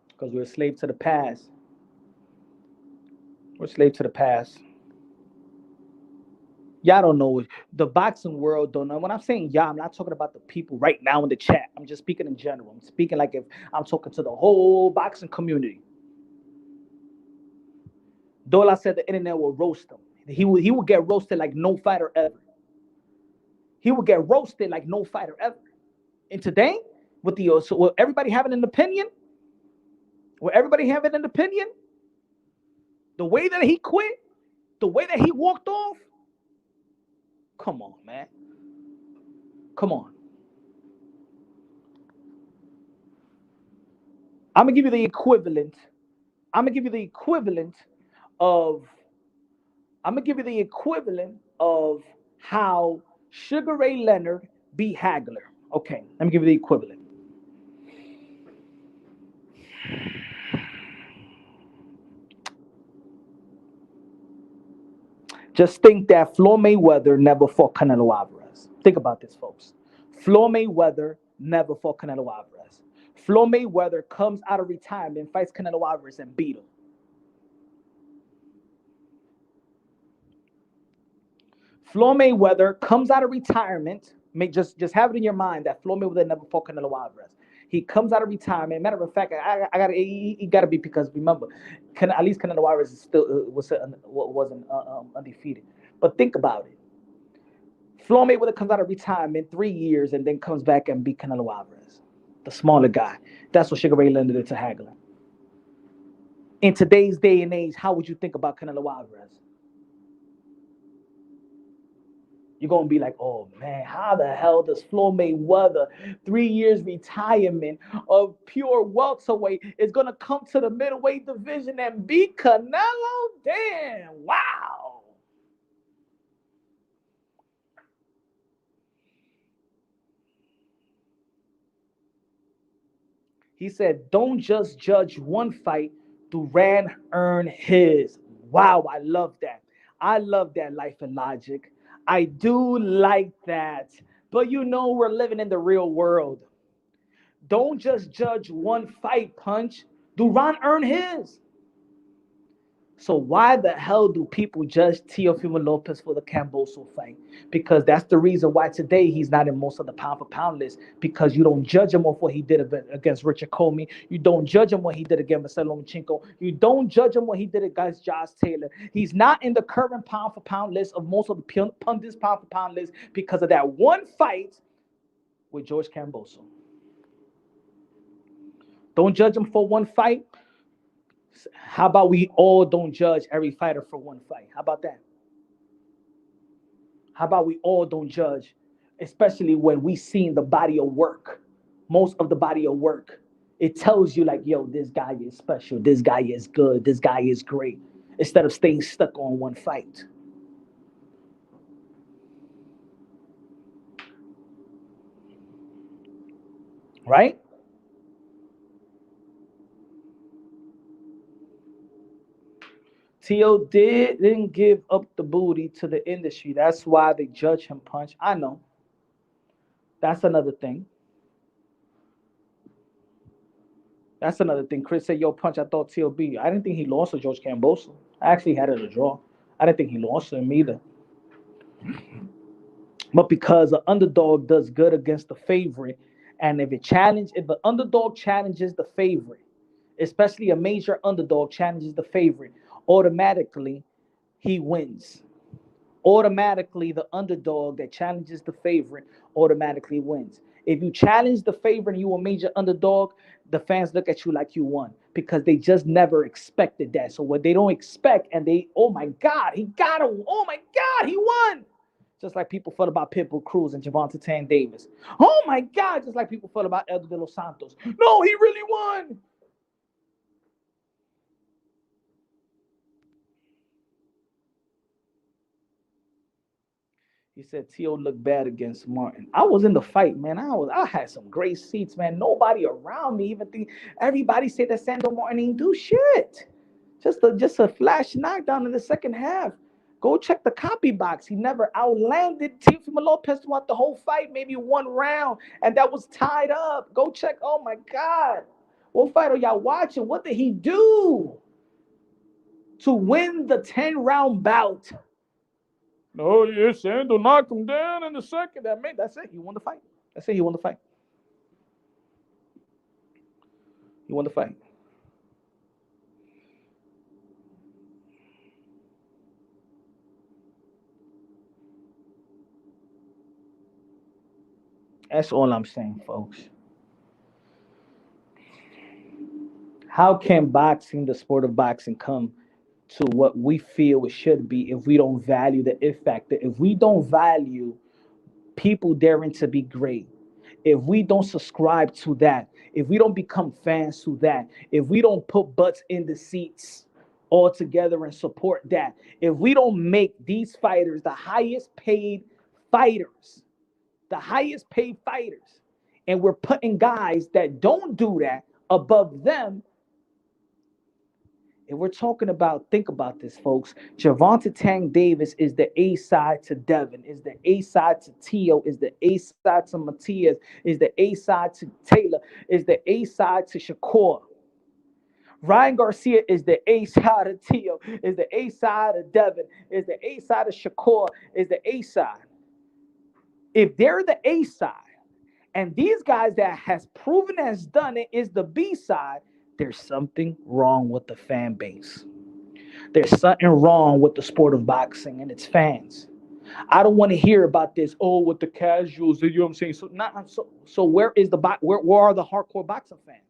Because we're a slave to the past. We're a slave to the past. Y'all don't know the boxing world. Don't know. When I'm saying y'all, I'm not talking about the people right now in the chat. I'm just speaking in general. I'm speaking like if I'm talking to the whole boxing community. Dola said the internet will roast him. He would get roasted like no fighter ever. He would get roasted like no fighter ever. And today, with the so will everybody having an opinion? Will everybody having an opinion? The way that he quit, the way that he walked off. Come on, man. Come on. I'm gonna give you the equivalent. I'm gonna give you the equivalent of. I'm gonna give you the equivalent of how Sugar Ray Leonard beat Hagler. Okay, let me give you the equivalent. Just think that Floyd Mayweather never fought Canelo Alvarez. Think about this, folks. Floyd Mayweather never fought Canelo Alvarez. Floyd Mayweather comes out of retirement, fights Canelo Alvarez, and beat him. Floyd Mayweather comes out of retirement. Just have it in your mind that Floyd Mayweather never fought Canelo Alvarez. He comes out of retirement. Matter of fact, I got he got to be because remember, at least Canelo Alvarez is still wasn't undefeated. But think about it. Floyd Mayweather comes out of retirement 3 years and then comes back and beat Canelo Alvarez, the smaller guy. That's what Sugar Ray Leonard did to Hagler. In today's day and age, how would you think about Canelo Alvarez? You're going to be like, oh, man, how the hell does Floyd Mayweather, 3 years retirement of pure welterweight, is going to come to the middleweight division and beat Canelo? Damn, wow. He said, don't just judge one fight. Duran earned his. Wow, I love that. I love that life and logic. I do like that. But you know we're living in the real world. Don't just judge one fight, Punch. Duran earned his. So why the hell do people judge Teofimo Lopez for the Camboso fight? Because that's the reason why today he's not in most of the pound for pound list. Because you don't judge him off what he did against Richard Comey. You don't judge him what he did against Marcelo Lomachenko. You don't judge him what he did against Josh Taylor. He's not in the current pound for pound list of most of the pundits pound for pound list because of that one fight with George Camboso. Don't judge him for one fight. How about we all don't judge every fighter for one fight? How about that? How about we all don't judge, especially when we seen the body of work, most of the body of work. It tells you like, yo, this guy is special. This guy is good. This guy is great. Instead of staying stuck on one fight. Right? T.O. didn't give up the booty to the industry. That's why they judge him, Punch. I know. That's another thing. That's another thing. Chris said, yo, Punch, I thought T.O.B. I didn't think he lost to George Camboso. I actually had it a draw. I didn't think he lost to him either. But because an underdog does good against the favorite, And if the underdog challenges the favorite, especially a major underdog challenges the favorite, automatically he wins. Automatically, the underdog that challenges the favorite automatically wins. If you challenge the favorite and you a major underdog, the fans look at you like you won because they just never expected that. So what they don't expect, and oh my God, he got him. Oh my God, he won. Just like people felt about Pitbull Cruz and Javante Tan Davis. Oh my God, just like people felt about Elder De Los Santos. No, he really won. He said Tio looked bad against Martin. I was in the fight, man. I had some great seats, man. Nobody around me even think. Everybody said that Sandor Martin didn't do shit. Just a flash knockdown in the second half. Go check the copy box. He never outlanded Teofimo Lopez throughout the whole fight, maybe one round, and that was tied up. Go check. Oh my God. What fight are y'all watching? What did he do to win the 10-round bout? No, yeah, Sandor knocked him down in the second. That's it. He won the fight. That's it. He won the fight. He won the fight. That's all I'm saying, folks. How can boxing, the sport of boxing, come to what we feel it should be if we don't value the if factor? If we don't value people daring to be great, if we don't subscribe to that, if we don't become fans to that, if we don't put butts in the seats all together and support that, if we don't make these fighters the highest paid fighters, and we're putting guys that don't do that above them. And we're talking about, think about this, folks. Javante Tank Davis is the A side to Devin, is the A side to Tio, is the A side to Matias, is the A side to Taylor, is the A side to Shakur. Ryan Garcia is the A side of Tio, is the A side of Devin, is the A side of Shakur, is the A side. If they're the A side, and these guys that has proven has done it is the B side, there's something wrong with the fan base. There's something wrong with the sport of boxing and its fans. I don't want to hear about this. Oh, with the casuals, you know what I'm saying? So where is where are the hardcore boxing fans?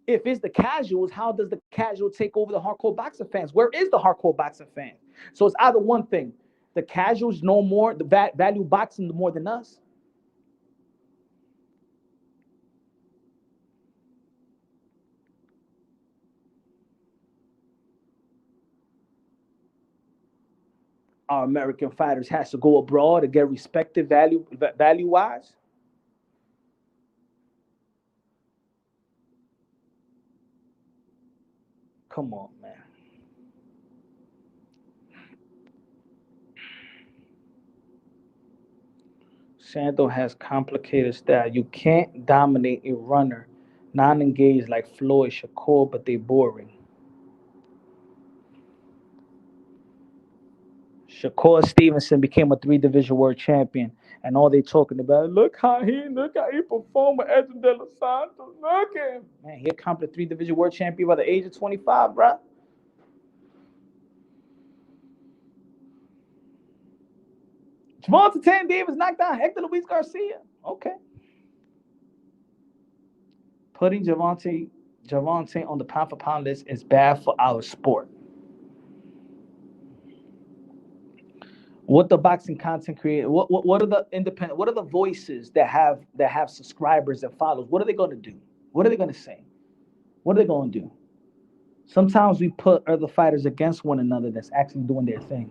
If it's the casuals, how does the casual take over the hardcore boxing fans? Where is the hardcore boxing fan? So it's either one thing: the casuals know more, the value boxing more than us. Our American fighters has to go abroad to get respected value wise. Come on, man. Sando has complicated style. You can't dominate a runner, non-engaged like Floyd Shakur, but they boring. Shakur Stevenson became a three-division world champion, and all they talking about, look how he performed with Edson De Los Santos. Look at him. Man, he accomplished three-division world champion by the age of 25, bro. Javante Tan Davis knocked down Hector Luis Garcia. Okay. Putting Javante on the pound for pound list is bad for our sport. What the boxing content creator, what are the independent, what are the voices that have subscribers and followers? What are they going to do? What are they going to say? What are they going to do? Sometimes we put other fighters against one another that's actually doing their thing.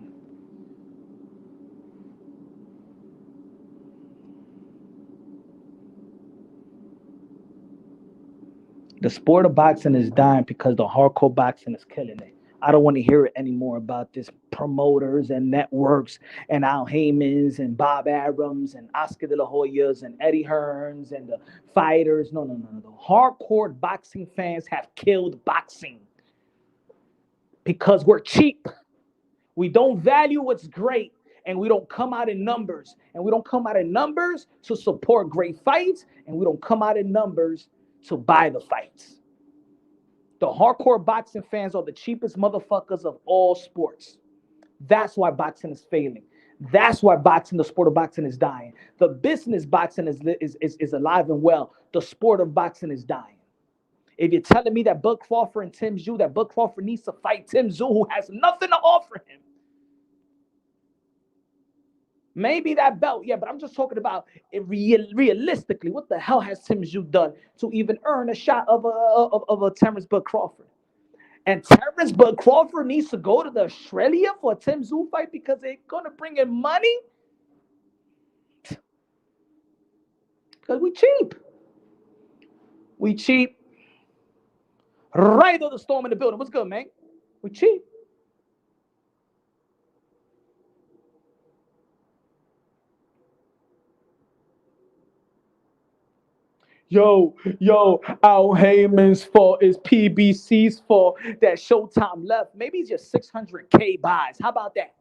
The sport of boxing is dying because the hardcore boxing is killing it. I don't want to hear it anymore about this promoters and networks and Al Haymans and Bob Arams and Oscar De La Hoyas and Eddie Hearns and the fighters. No, no, no, no. The hardcore boxing fans have killed boxing because we're cheap. We don't value what's great. and we don't come out in numbers, and we don't come out in numbers to support great fights, and we don't come out in numbers to buy the fights. The hardcore boxing fans are the cheapest motherfuckers of all sports. That's why boxing is failing. That's why boxing, the sport of boxing, is dying. The business boxing is alive and well. The sport of boxing is dying. If you're telling me that Bud Crawford and Tim Tszyu, that Bud Crawford needs to fight Tim Tszyu, who has nothing to offer him, maybe that belt, yeah, but I'm just talking about it realistically. What the hell has Tim Tszyu done to even earn a shot of a Terrence Bud Crawford? And Terrence Bud Crawford needs to go to the Australia for a Tim Tszyu fight because they're gonna bring in money. Because we cheap. We cheap. Right on the storm in the building. What's good, man? We cheap. Yo, Al Heyman's fault is PBC's fault that Showtime left. Maybe it's just 600K buys. How about that?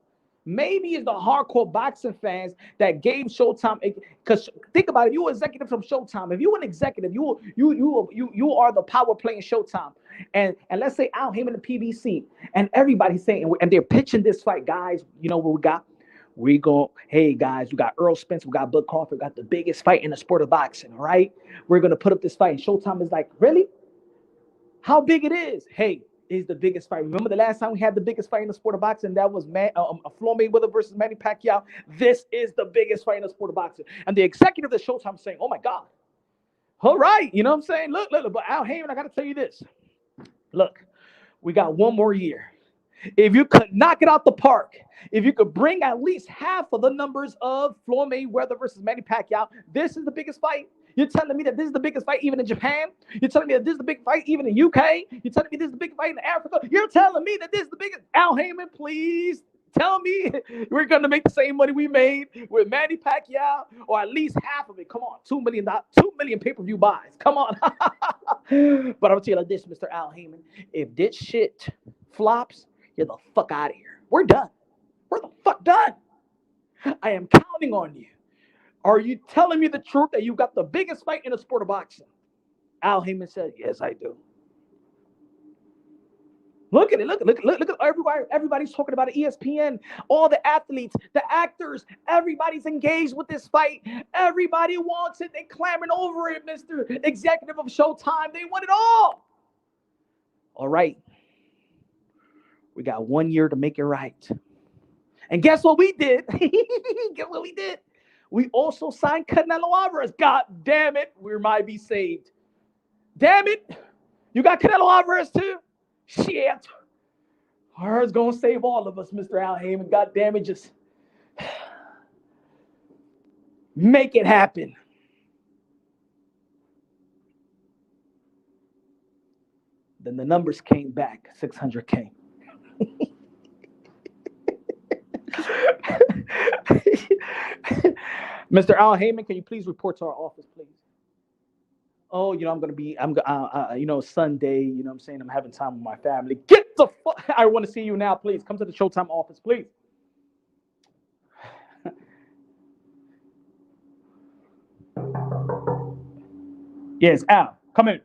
Maybe it's the hardcore boxing fans that gave Showtime. Because think about it, you're an executive from Showtime. If you're an executive, you are the power play in Showtime. And let's say Al Heyman and PBC, and everybody's saying, and they're pitching this fight, guys. You know what we got? Hey guys, we got Earl Spence, we got Bud Crawford, we got the biggest fight in the sport of boxing, all right? We're gonna put up this fight. And Showtime is like, really? How big it is? Hey, it's the biggest fight. Remember the last time we had the biggest fight in the sport of boxing? That was Floyd Mayweather versus Manny Pacquiao. This is the biggest fight in the sport of boxing. And the executive of Showtime is saying, oh my God. All right, you know what I'm saying? Look, but Al Heyman, I gotta tell you this. Look, we got one more year. If you could knock it out the park, if you could bring at least half of the numbers of Floyd Mayweather versus Manny Pacquiao, this is the biggest fight. You're telling me that this is the biggest fight even in Japan? You're telling me that this is the big fight even in UK? You're telling me this is the big fight in Africa? You're telling me that this is the biggest? Al Heyman, please tell me we're going to make the same money we made with Manny Pacquiao, or at least half of it. Come on, $2 million pay-per-view buys. Come on. But I'm going to tell you like this, Mr. Al Heyman. If this shit flops, you're the fuck out of here. We're done. We're the fuck done. I am counting on you. Are you telling me the truth that you got the biggest fight in the sport of boxing? Al Heyman said, yes, I do. Look at it. Look at everybody. Everybody's talking about it. ESPN, all the athletes, the actors, everybody's engaged with this fight. Everybody wants it. They're clamoring over it, Mr. Executive of Showtime. They want it all. All right. We got 1 year to make it right. And guess what we did? Guess what we did? We also signed Canelo Alvarez. God damn it. We might be saved. Damn it. You got Canelo Alvarez too? Shit. Her's going to save all of us, Mr. Al Heyman. God damn it. Just make it happen. Then the numbers came back, 600K. Mr. Al Heyman, can you please report to our office, please? Oh, Sunday, you know what I'm saying? I'm having time with my family. Get the fuck, I want to see you now, please. Come to the Showtime office, please. Yes, Al, come in.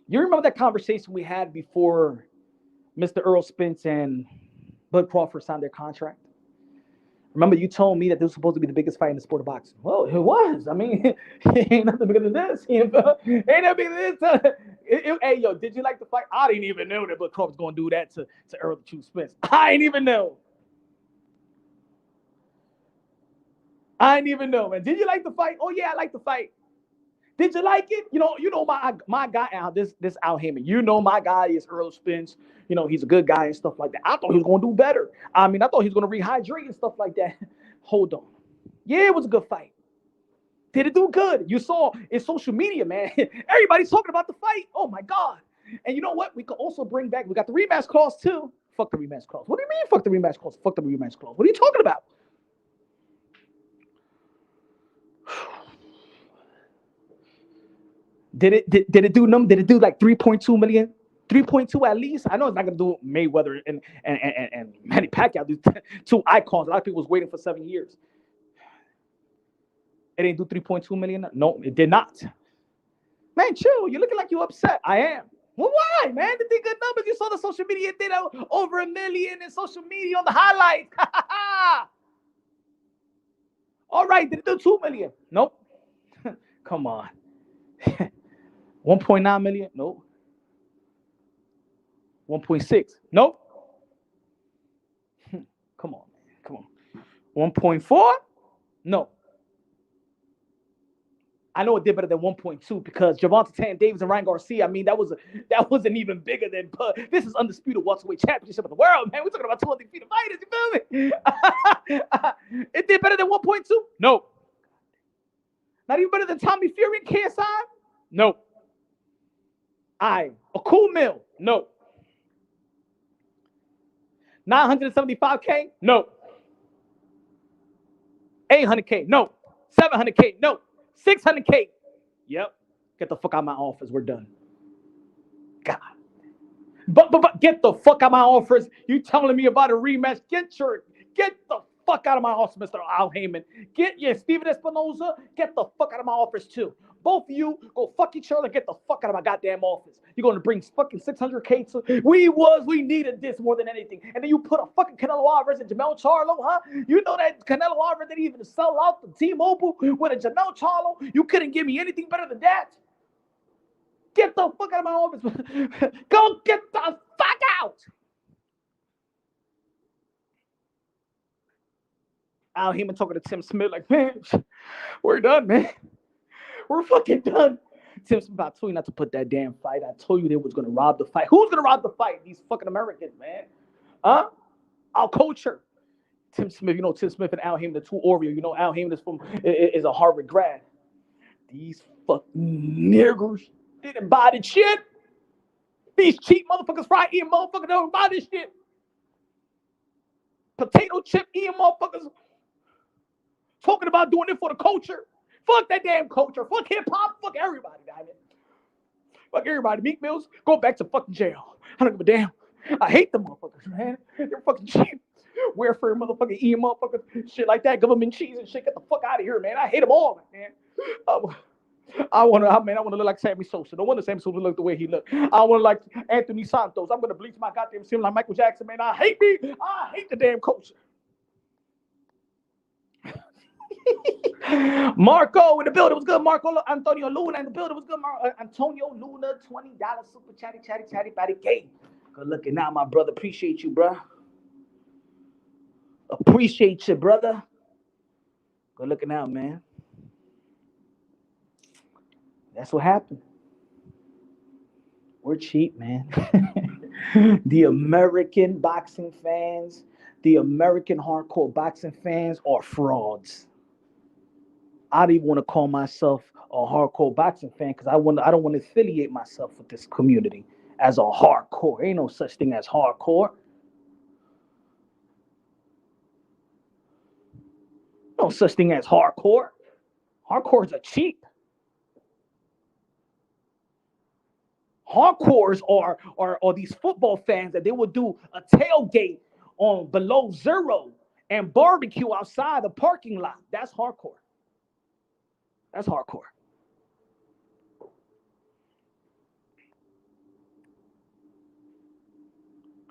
You remember that conversation we had before Mr. Earl Spence and Bud Crawford signed their contract? Remember, you told me that this was supposed to be the biggest fight in the sport of boxing. Well, it was. I mean, it ain't nothing bigger than this. Ain't nothing bigger than this. Hey, yo, did you like the fight? I didn't even know that Bud Crawford was going to do that to Earl the True Spence. I didn't even know. Man. Did you like the fight? Oh, yeah, I like the fight. Did you like it? You know my guy Al, this Al Heyman. You know my guy is Earl Spence. You know, he's a good guy and stuff like that. I thought he was going to do better. I mean, I thought he was going to rehydrate and stuff like that. Hold on. Yeah, it was a good fight. Did it do good? You saw it's social media, man. Everybody's talking about the fight. Oh my God. And you know what? We could also bring back, we got the rematch clause too. Fuck the rematch clause. What do you mean fuck the rematch clause? Fuck the rematch clause. What are you talking about? Did it do like 3.2 million 3.2 at least. I know it's not gonna do Mayweather and Manny Pacquiao. These two icons. A lot of people was waiting for 7 years. It didn't do 3.2 million. No, it did not. Man, chill. You're looking like you upset. I am. Well, why, man? They did good numbers. You saw the social media did over 1 million in social media on the highlights. All right, did it do 2 million? Nope. Come on. 1.9 million? Nope. 1.6? Nope. Come on, man. Come on. 1.4? No. I know it did better than 1.2 because Gervonta Tank Davis and Ryan Garcia. I mean, that wasn't even bigger than. This is undisputed welterweight championship of the world, man. We're talking about 2 undefeated fighters. You feel me? It did better than 1.2. No. Not even better than Tommy Fury and KSI. No. A cool mill. No. 975K. No. 800K. No. 700K. No. 600K. Yep. Get the fuck out of my office. We're done. God. But get the fuck out of my office. You telling me about a rematch? Get the fuck out of my office, Mr. Al Heyman. Get your Steven Espinoza. Get the fuck out of my office too. Both of you go fuck each other. Get the fuck out of my goddamn office. You're gonna bring fucking 600K to. We needed this more than anything. And then you put a fucking Canelo Alvarez and Jamel Charlo, huh? You know that Canelo Alvarez didn't even sell out the T-Mobile with a Jamel Charlo. You couldn't give me anything better than that. Get the fuck out of my office. Go get the fuck out. Al Heyman talking to Tim Smith like, man, we're done, man. We're fucking done. Tim Smith, I told you not to put that damn fight. I told you they was going to rob the fight. Who's going to rob the fight? These fucking Americans, man. Huh? Our culture. Tim Smith, you know, Tim Smith and Al Heyman, the two Oreo. You know, Al Heyman is a Harvard grad. These fucking niggers didn't buy the shit. These cheap motherfuckers, fried eating motherfuckers don't buy this shit. Potato chip eating motherfuckers talking about doing it for the culture. Fuck that damn culture. Fuck hip hop. Fuck everybody, damn it. Fuck everybody. Meek Mills, go back to fucking jail. I don't give a damn. I hate them motherfuckers, man. They're fucking cheap. Welfare motherfucking eating motherfuckers, shit like that. Government cheese and shit. Get the fuck out of here, man. I hate them all, man. I want to look like Sammy Sosa. No wonder Sammy Sosa looked the way he looked. I want to like Anthony Santos. I'm gonna bleach my goddamn skin like Michael Jackson, man. I hate the damn culture. Marco in the building was good. Marco Antonio Luna in the building was good. Antonio Luna, $20 super chatty patty K. Good looking out, my brother. Appreciate you, bro. Appreciate you, brother. Good looking out, man. That's what happened. We're cheap, man. The American boxing fans, the American hardcore boxing fans are frauds. I don't even want to call myself a hardcore boxing fan because I don't want to affiliate myself with this community as a hardcore. Ain't no such thing as hardcore. No such thing as hardcore. Hardcores are cheap. Hardcores are these football fans that they will do a tailgate on below zero and barbecue outside the parking lot. That's hardcore. That's hardcore.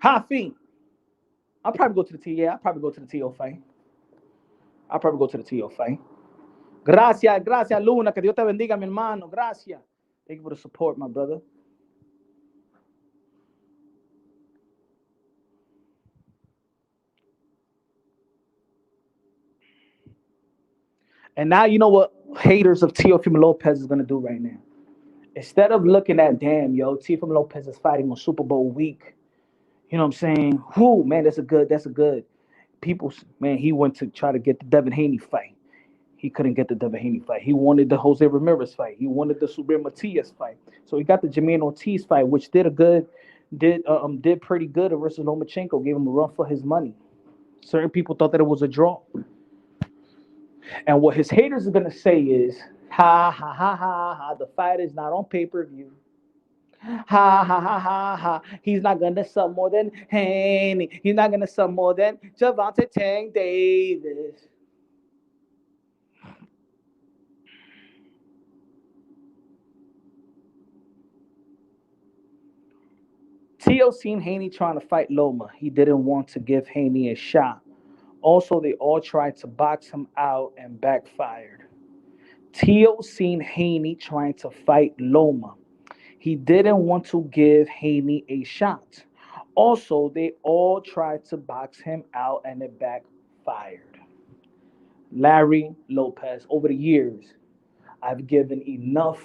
Hafi. I'll probably go to the T. Yeah, I'll probably go to the TO fight. I'll probably go to the TO fight. Gracias, Luna. Que Dios te bendiga, mi hermano. Gracias. Thank you for the support, my brother. And now you know what haters of Teofimo Lopez is going to do right now. Instead of looking at, damn, Teofimo Lopez is fighting on Super Bowl week. You know what I'm saying? Whoo, man, that's a good. People, man, he went to try to get the Devin Haney fight. He couldn't get the Devin Haney fight. He wanted the Jose Ramirez fight. He wanted the Subir Matias fight. So he got the Jamaine Ortiz fight, which did pretty good versus Lomachenko. Gave him a run for his money. Certain people thought that it was a draw. And what his haters are going to say is, ha, the fight is not on pay-per-view. Ha ha ha ha ha. He's not gonna sell more than Haney. He's not gonna sell more than Javante Tank Davis. Tio seen Haney trying to fight Loma. He didn't want to give Haney a shot. Also, they all tried to box him out and backfired. Tio seen Haney trying to fight Loma. He didn't want to give Haney a shot. Also, they all tried to box him out and it backfired. Larry Lopez, over the years, I've given enough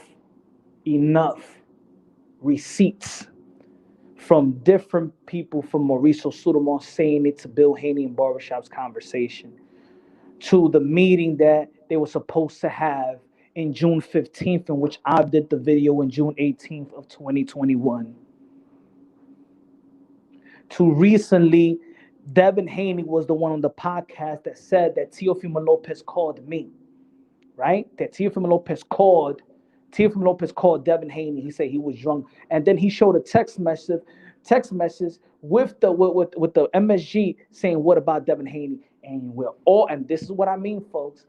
receipts from different people, from Mauricio Sudamon saying it to Bill Haney in Barbershop's conversation, to the meeting that they were supposed to have in June 15th, in which I did the video in June 18th of 2021. To recently, Devin Haney was the one on the podcast that said that Teofimo Lopez called me, right? That Teofimo Lopez called Devin Haney. He said he was drunk, and then he showed a text message with the MSG saying, "What about Devin Haney?" And and this is what I mean, folks.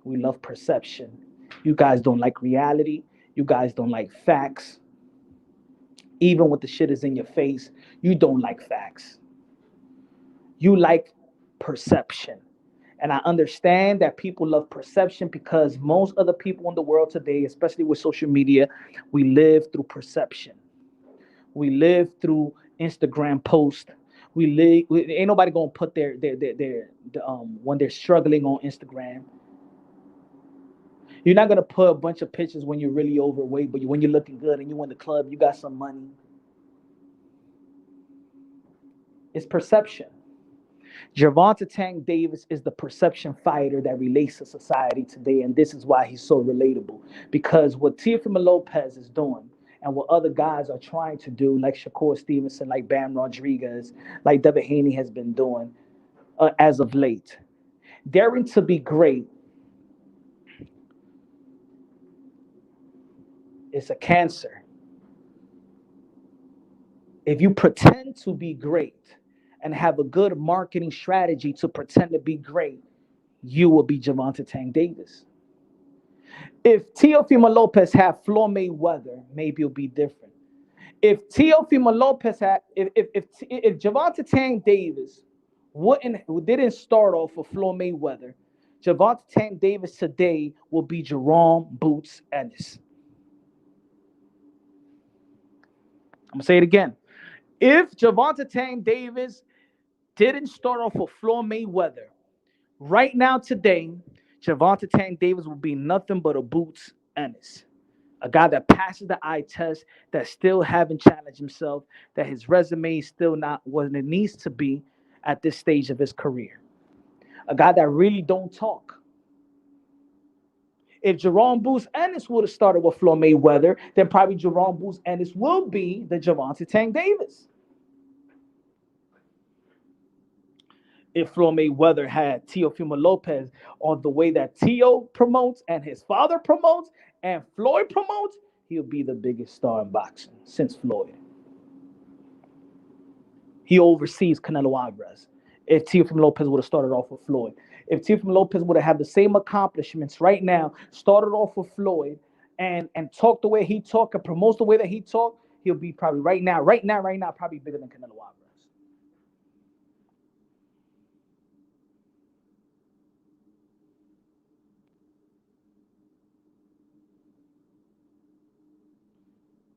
We love perception. You guys don't like reality. You guys don't like facts. Even when the shit is in your face, you don't like facts. You like perception. And I understand that people love perception because most of the people in the world today, especially with social media, we live through perception. We live through Instagram posts. Ain't nobody gonna put their when they're struggling on Instagram. You're not gonna put a bunch of pictures when you're really overweight, but when you're looking good and you in the club, you got some money. It's perception. Gervonta Tank Davis is the perception fighter that relates to society today, and this is why he's so relatable. Because what Teofimo Lopez is doing, and what other guys are trying to do, like Shakur Stevenson, like Bam Rodriguez, like Devin Haney has been doing as of late, daring to be great is a cancer. If you pretend to be great and have a good marketing strategy to pretend to be great, you will be Gervonta Tank Davis. If Teofimo Lopez had Floyd Mayweather, maybe it'll be different. If Teofimo Lopez had, if Gervonta Tank Davis didn't start off with Floyd Mayweather, Gervonta Tank Davis today will be Jerome Boots Ennis. I'm gonna say it again. If Gervonta Tank Davis didn't start off with Floyd Mayweather, right now today, Gervonta Tank Davis will be nothing but a Boots Ennis. A guy that passes the eye test, that still haven't challenged himself, that his resume is still not what it needs to be at this stage of his career. A guy that really don't talk. If Jerome Boots Ennis would have started with Floyd Mayweather, then probably Jerome Boots Ennis will be the Gervonta Tank Davis. If Floyd Mayweather had Teofimo Lopez on the way that Teo promotes and his father promotes and Floyd promotes, he'll be the biggest star in boxing since Floyd. He oversees Canelo Alvarez. If Teofimo Lopez would have started off with Floyd. If Teofimo Lopez would have had the same accomplishments right now, started off with Floyd, and talked the way he talked and promotes the way that he talked, he'll be probably right now, probably bigger than Canelo Alvarez.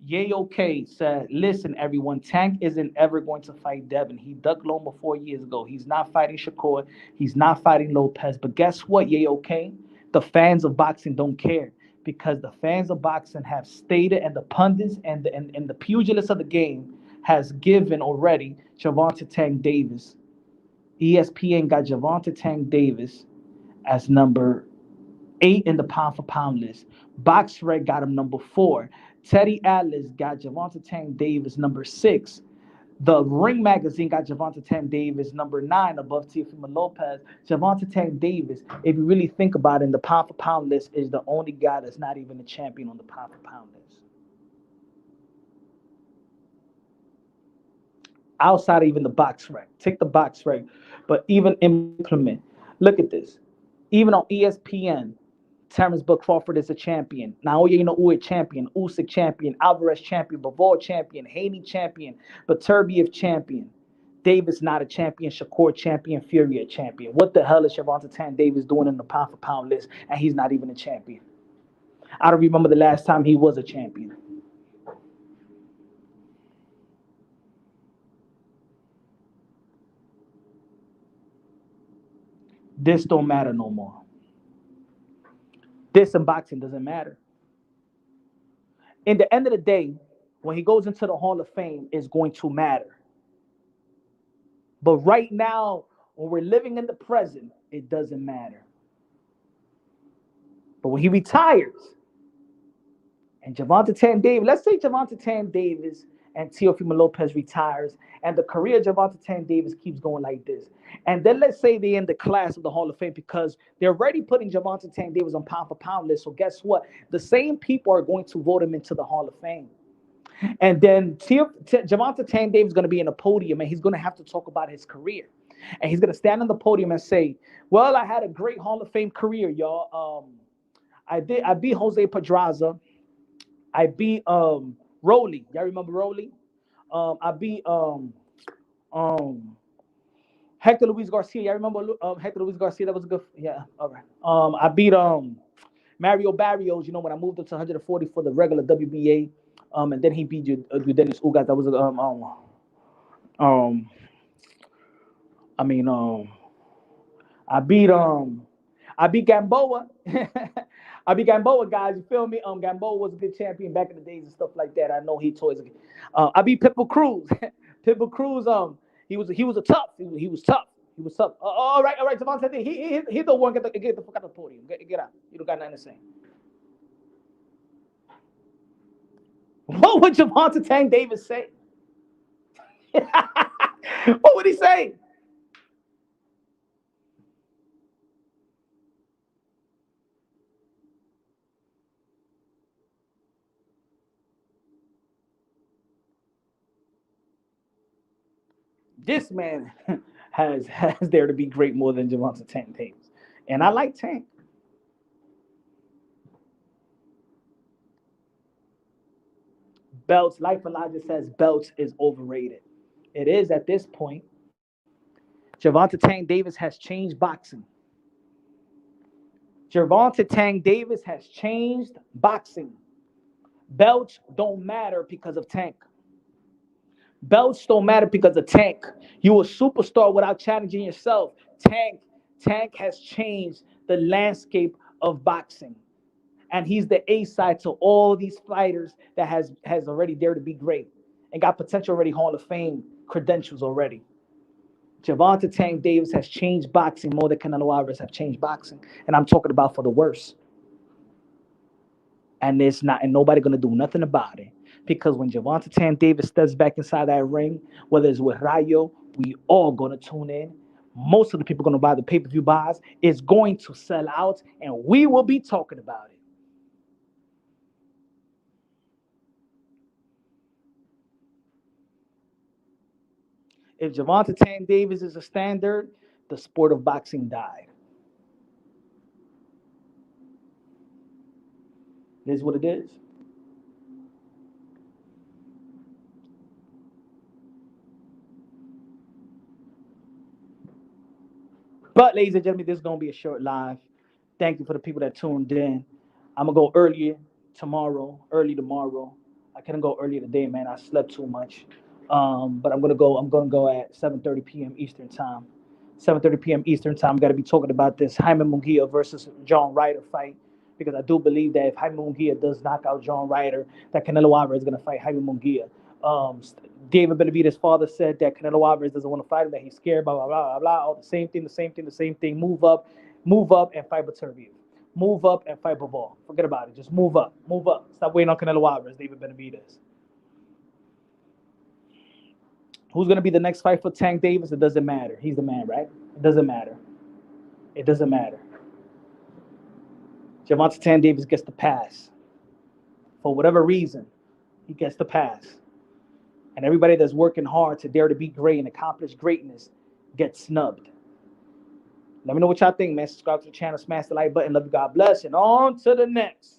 Yay, okay, said, listen, everyone, Tank isn't ever going to fight Devin. He ducked Loma 4 years ago. He's not fighting Shakur. He's not fighting Lopez. But guess what, yay, okay? The fans of boxing don't care because the fans of boxing have stated, and the pundits and the pugilists of the game has given already Gervonta Tank Davis. ESPN got Gervonta Tank Davis as number 8 in the pound for pound list. BoxRec got him number 4. Teddy Atlas got Gervonta Tank Davis number 6. The Ring Magazine got Gervonta Tank Davis number 9 above Teofimo Lopez. Gervonta Tank Davis, if you really think about it, in the pound for pound list, is the only guy that's not even a champion on the pound for pound list. outside of even the box rec. Take the box rec, but even implement. Look at this. Even on ESPN, Terrence Bud Crawford is a champion. Naoya Inoue champion, Usyk champion, Alvarez champion, Bivol champion, Haney champion, Beterbiev champion. Davis not a champion, Shakur champion, Fury a champion. What the hell is Gervonta Tank Davis doing in the pound for pound list, and he's not even a champion? I don't remember the last time he was a champion. This don't matter no more. This in boxing doesn't matter. In the end of the day, when he goes into the Hall of Fame, it's going to matter. But right now, when we're living in the present, it doesn't matter. But when he retires, and Gervonta Tank Davis, let's say Gervonta Tank Davis and Teofimo Lopez retires, and the career of Gervonta Tank Davis keeps going like this. And then let's say they're in the class of the Hall of Fame because they're already putting Gervonta Tank Davis on pound for pound list. So guess what? The same people are going to vote him into the Hall of Fame. And then Gervonta Tank Davis is going to be in a podium, and he's going to have to talk about his career. And he's going to stand on the podium and say, well, I had a great Hall of Fame career, y'all. I beat Jose Pedraza. I beat Rolly. Y'all remember Rolly? I beat Hector Luis Garcia. Y'all remember Hector Luis Garcia? That was a good. Yeah. All right. I beat Mario Barrios. You know, when I moved up to 140 for the regular WBA. And then he beat you, Dennis Ugas. That was I beat Gamboa. I beat Gamboa, guys. You feel me? Gamboa was a good champion back in the days and stuff like that. I know he toys. I beat Pitbull Cruz. Pitbull Cruz. He was a tough. He was tough. He was tough. All right. Devon said he don't want to get the fuck out of the podium. Get out. You don't got nothing to say. What would Gervonta Tank Davis say? What would he say? This man has there to be great more than Gervonta Tank Davis. And I like Tank. Belts, Life Elijah says belts is overrated. It is at this point. Gervonta Tank Davis has changed boxing. Gervonta Tank Davis has changed boxing. Belts don't matter because of Tank. Belts don't matter because of Tank. You a superstar without challenging yourself. Tank has changed the landscape of boxing. And he's the A side to all these fighters that has already dared to be great and got potential already Hall of Fame credentials already. Gervonta Tank Davis has changed boxing more than Canelo Alvarez have changed boxing. And I'm talking about for the worse. And nobody gonna do nothing about it. Because when Gervonta Tank Davis steps back inside that ring, whether it's with Rayo, we all gonna tune in. Most of the people gonna buy the pay-per-view buys. It's going to sell out, and we will be talking about it. If Gervonta Tank Davis is a standard, the sport of boxing died. This is what it is. But, ladies and gentlemen, this is going to be a short live. Thank you for the people that tuned in. I'm going to go early tomorrow. I couldn't go earlier today, man. I slept too much. But I'm going to go at 7:30 p.m. Eastern time. 7:30 p.m. Eastern time. Got to be talking about this Jaime Munguia versus John Ryder fight. Because I do believe that if Jaime Munguia does knock out John Ryder, that Canelo Alvarez is going to fight Jaime Munguia. David Benavidez' father said that Canelo Alvarez doesn't want to fight him, that he's scared, blah, blah, blah, blah. All the same thing. Move up and fight Beterbiev. Move up and fight Bivol. Forget about it. Just move up. Stop waiting on Canelo Alvarez, David Benavidez. Who's going to be the next fight for Tank Davis? It doesn't matter. He's the man, right? It doesn't matter. Gervonta Tank Davis gets the pass. For whatever reason, he gets the pass. And everybody that's working hard to dare to be great and accomplish greatness gets snubbed. Let me know what y'all think, man. Subscribe to the channel, smash the like button. Love you, God bless, and on to the next.